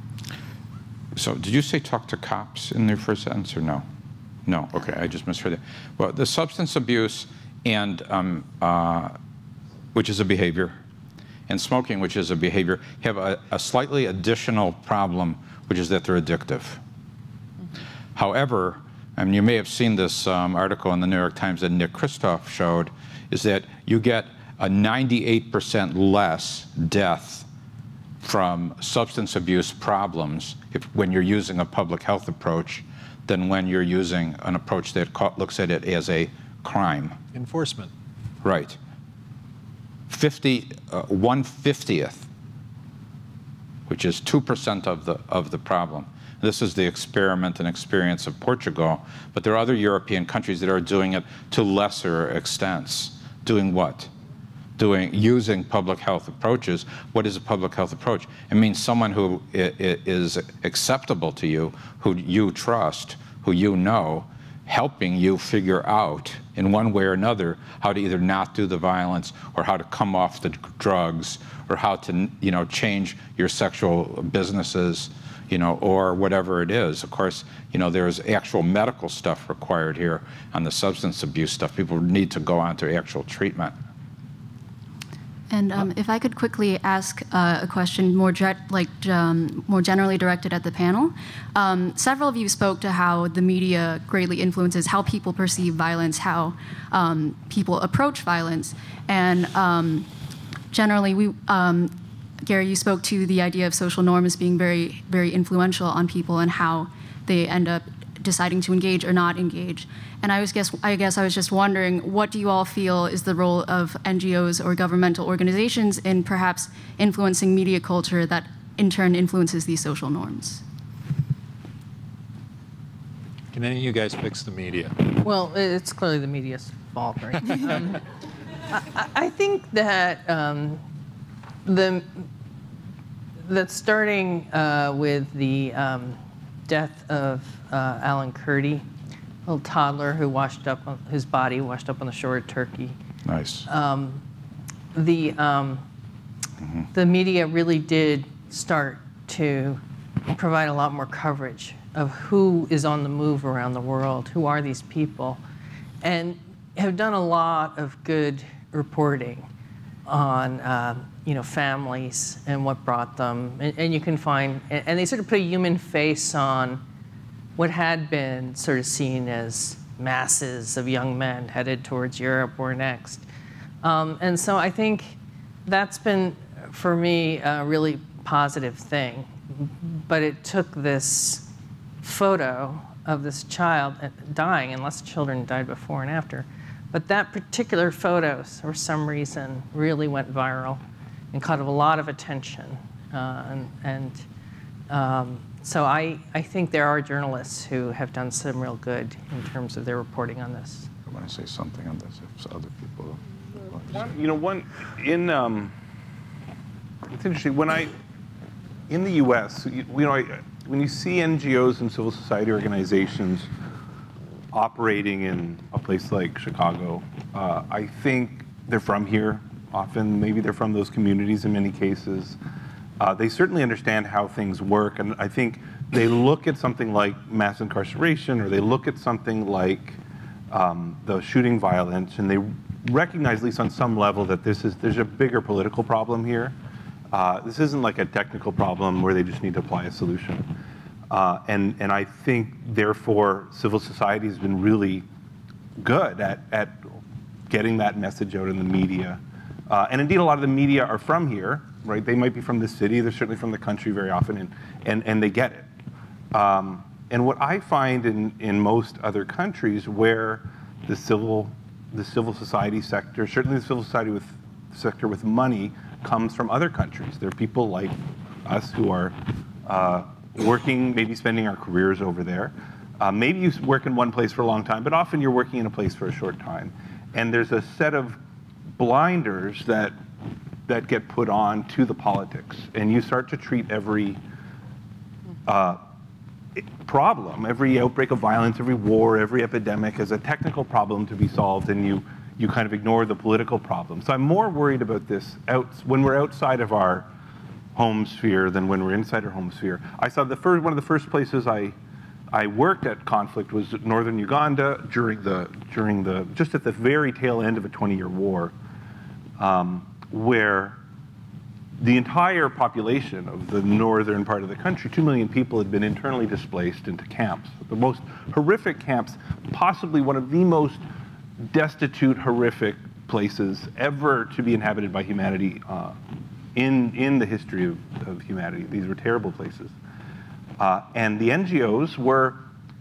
So did you say talk to cops in your first sentence, or no? No, okay, I just misheard that. Well, the substance abuse and, which is a behavior, and smoking, which is a behavior, have a slightly additional problem, which is that they're addictive. However, you may have seen this article in the New York Times that Nick Kristof showed, is that you get a 98% less death from substance abuse problems when you're using a public health approach than when you're using an approach that looks at it as a crime. Enforcement. Right. 1/50th, which is 2% of the problem. This is the experiment and experience of Portugal, but there are other European countries that are doing it to lesser extents. Doing what? Using public health approaches. What is a public health approach? It means someone who is acceptable to you, who you trust, who you know, helping you figure out in one way or another how to either not do the violence or how to come off the drugs or how to change your sexual businesses, or whatever it is. Of course, there's actual medical stuff required here on the substance abuse stuff. People need to go on to actual treatment. And if I could quickly ask a question more generally directed at the panel. Several of you spoke to how the media greatly influences how people perceive violence, how people approach violence. And generally, Gary, you spoke to the idea of social norms being very, very influential on people and how they end up deciding to engage or not engage. And I guess I was just wondering, what do you all feel is the role of NGOs or governmental organizations in perhaps influencing media culture that in turn influences these social norms? Can any of you guys fix the media? Well, it's clearly the media's fault, right? I think that that starting with the death of Alan Kurdi, a little toddler who his body washed up on the shore of Turkey. Nice. The media really did start to provide a lot more coverage of who is on the move around the world, who are these people, and have done a lot of good reporting on families and what brought them, and you can find, and they sort of put a human face on what had been sort of seen as masses of young men headed towards Europe or next. And so I think that's been, for me, a really positive thing. But it took this photo of this child dying, and lots of children died before and after, But that particular photo, for some reason, really went viral and caught a lot of attention. So I think there are journalists who have done some real good in terms of their reporting on this. I want to say something on this if other people. It's interesting. In the U.S., when you see NGOs and civil society organizations operating in a place like Chicago, I think they're from here often. Maybe they're from those communities in many cases. They certainly understand how things work, and I think they look at something like mass incarceration, or they look at something like the shooting violence, and they recognize, at least on some level, that there's a bigger political problem here. This isn't like a technical problem where they just need to apply a solution. And I think, therefore, civil society has been really good at getting that message out in the media. And indeed, a lot of the media are from here, right? They might be from the city, they're certainly from the country very often, and they get it. And what I find in most other countries where the civil society sector, certainly the civil society sector with money, comes from other countries. There are people like us who are working, maybe spending our careers over there. Maybe you work in one place for a long time, but often you're working in a place for a short time. And there's a set of blinders that get put on to the politics. And you start to treat every problem, every outbreak of violence, every war, every epidemic as a technical problem to be solved, and you kind of ignore the political problem. So I'm more worried about this when we're outside of our home sphere than when we're inside our home sphere. I saw one of the first places I worked at conflict was northern Uganda just at the very tail end of a 20-year war, where the entire population of the northern part of the country, 2 million people, had been internally displaced into camps. The most horrific camps, possibly one of the most destitute, horrific places ever to be inhabited by humanity in the history of humanity. These were terrible places. And the NGOs were,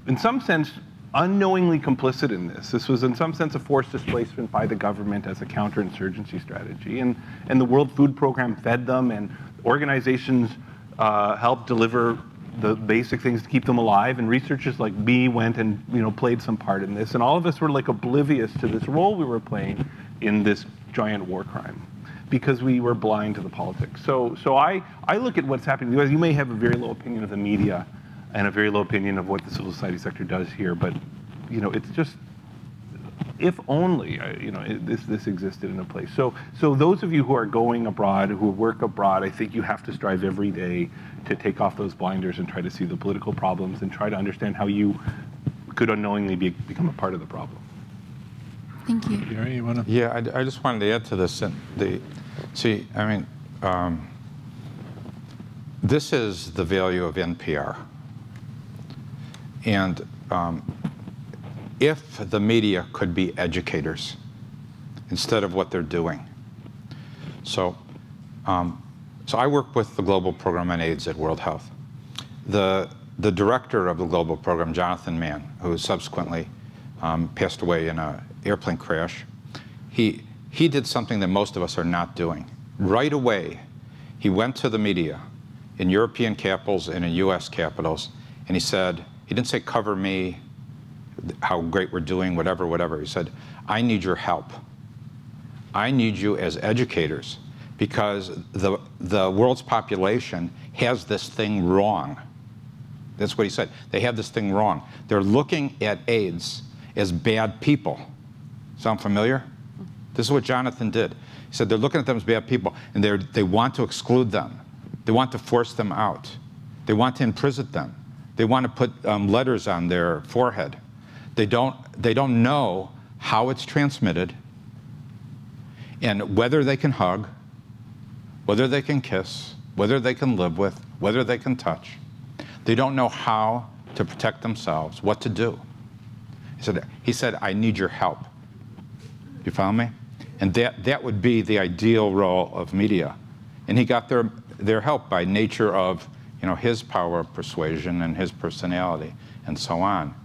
in some sense, unknowingly complicit in this. This was, in some sense, a forced displacement by the government as a counterinsurgency strategy. And the World Food Program fed them, and organizations helped deliver the basic things to keep them alive. And researchers like me went and played some part in this. And all of us were like oblivious to this role we were playing in this giant war crime, because we were blind to the politics. So I look at what's happening. You may have a very low opinion of the media and a very low opinion of what the civil society sector does here, but it's just, if only this existed in a place. So those of you who are going abroad, who work abroad, I think you have to strive every day to take off those blinders and try to see the political problems and try to understand how you could unknowingly become a part of the problem. Thank you. Gary, you want to? Yeah, I just wanted to add to this. This is the value of NPR. And if the media could be educators instead of what they're doing. So I work with the Global Program on AIDS at World Health. The director of the Global Program, Jonathan Mann, who subsequently passed away in an airplane crash, he did something that most of us are not doing. Right away, he went to the media in European capitals and in US capitals, and he said, he didn't say, cover me, how great we're doing, whatever. He said, I need your help. I need you as educators, because the world's population has this thing wrong. That's what he said. They have this thing wrong. They're looking at AIDS as bad people. Sound familiar? This is what Jonathan did. He said they're looking at them as bad people, and they want to exclude them. They want to force them out. They want to imprison them. They want to put letters on their forehead. They don't know how it's transmitted, and whether they can hug, whether they can kiss, whether they can live with, whether they can touch. They don't know how to protect themselves, what to do. He said, I need your help. You follow me? And that would be the ideal role of media. And he got their help by nature of his power of persuasion and his personality and so on.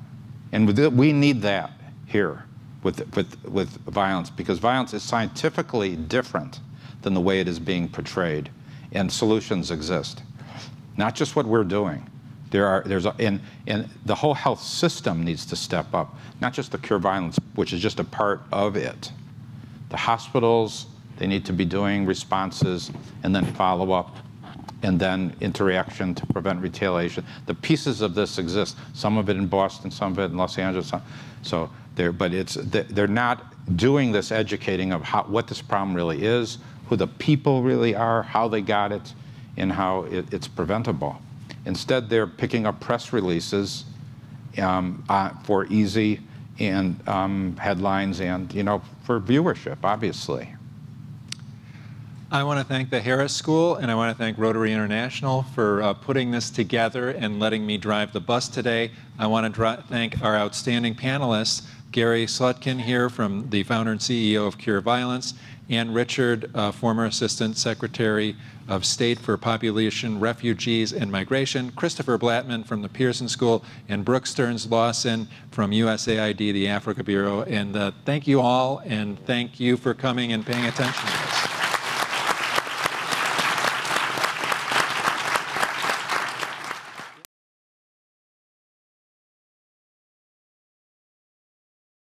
And we need that here. with violence, because violence is scientifically different than the way it is being portrayed, and solutions exist. Not just what we're doing. And the whole health system needs to step up, not just the cure violence, which is just a part of it. The hospitals, they need to be doing responses and then follow up and then interaction to prevent retaliation. The pieces of this exist. Some of it in Boston, some of it in Los Angeles. So they're not doing this educating of what this problem really is, who the people really are, how they got it, and how it's preventable. Instead, they're picking up press releases for easy and headlines and, for viewership, obviously. I want to thank the Harris School, and I want to thank Rotary International for putting this together and letting me drive the bus today. I want to thank our outstanding panelists, Gary Slutkin here, from the founder and CEO of Cure Violence, and Richard, former Assistant Secretary of State for Population, Refugees, and Migration, Christopher Blattman from the Pearson School, and Brooke Stearns-Lawson from USAID, the Africa Bureau. And thank you all, and thank you for coming and paying attention.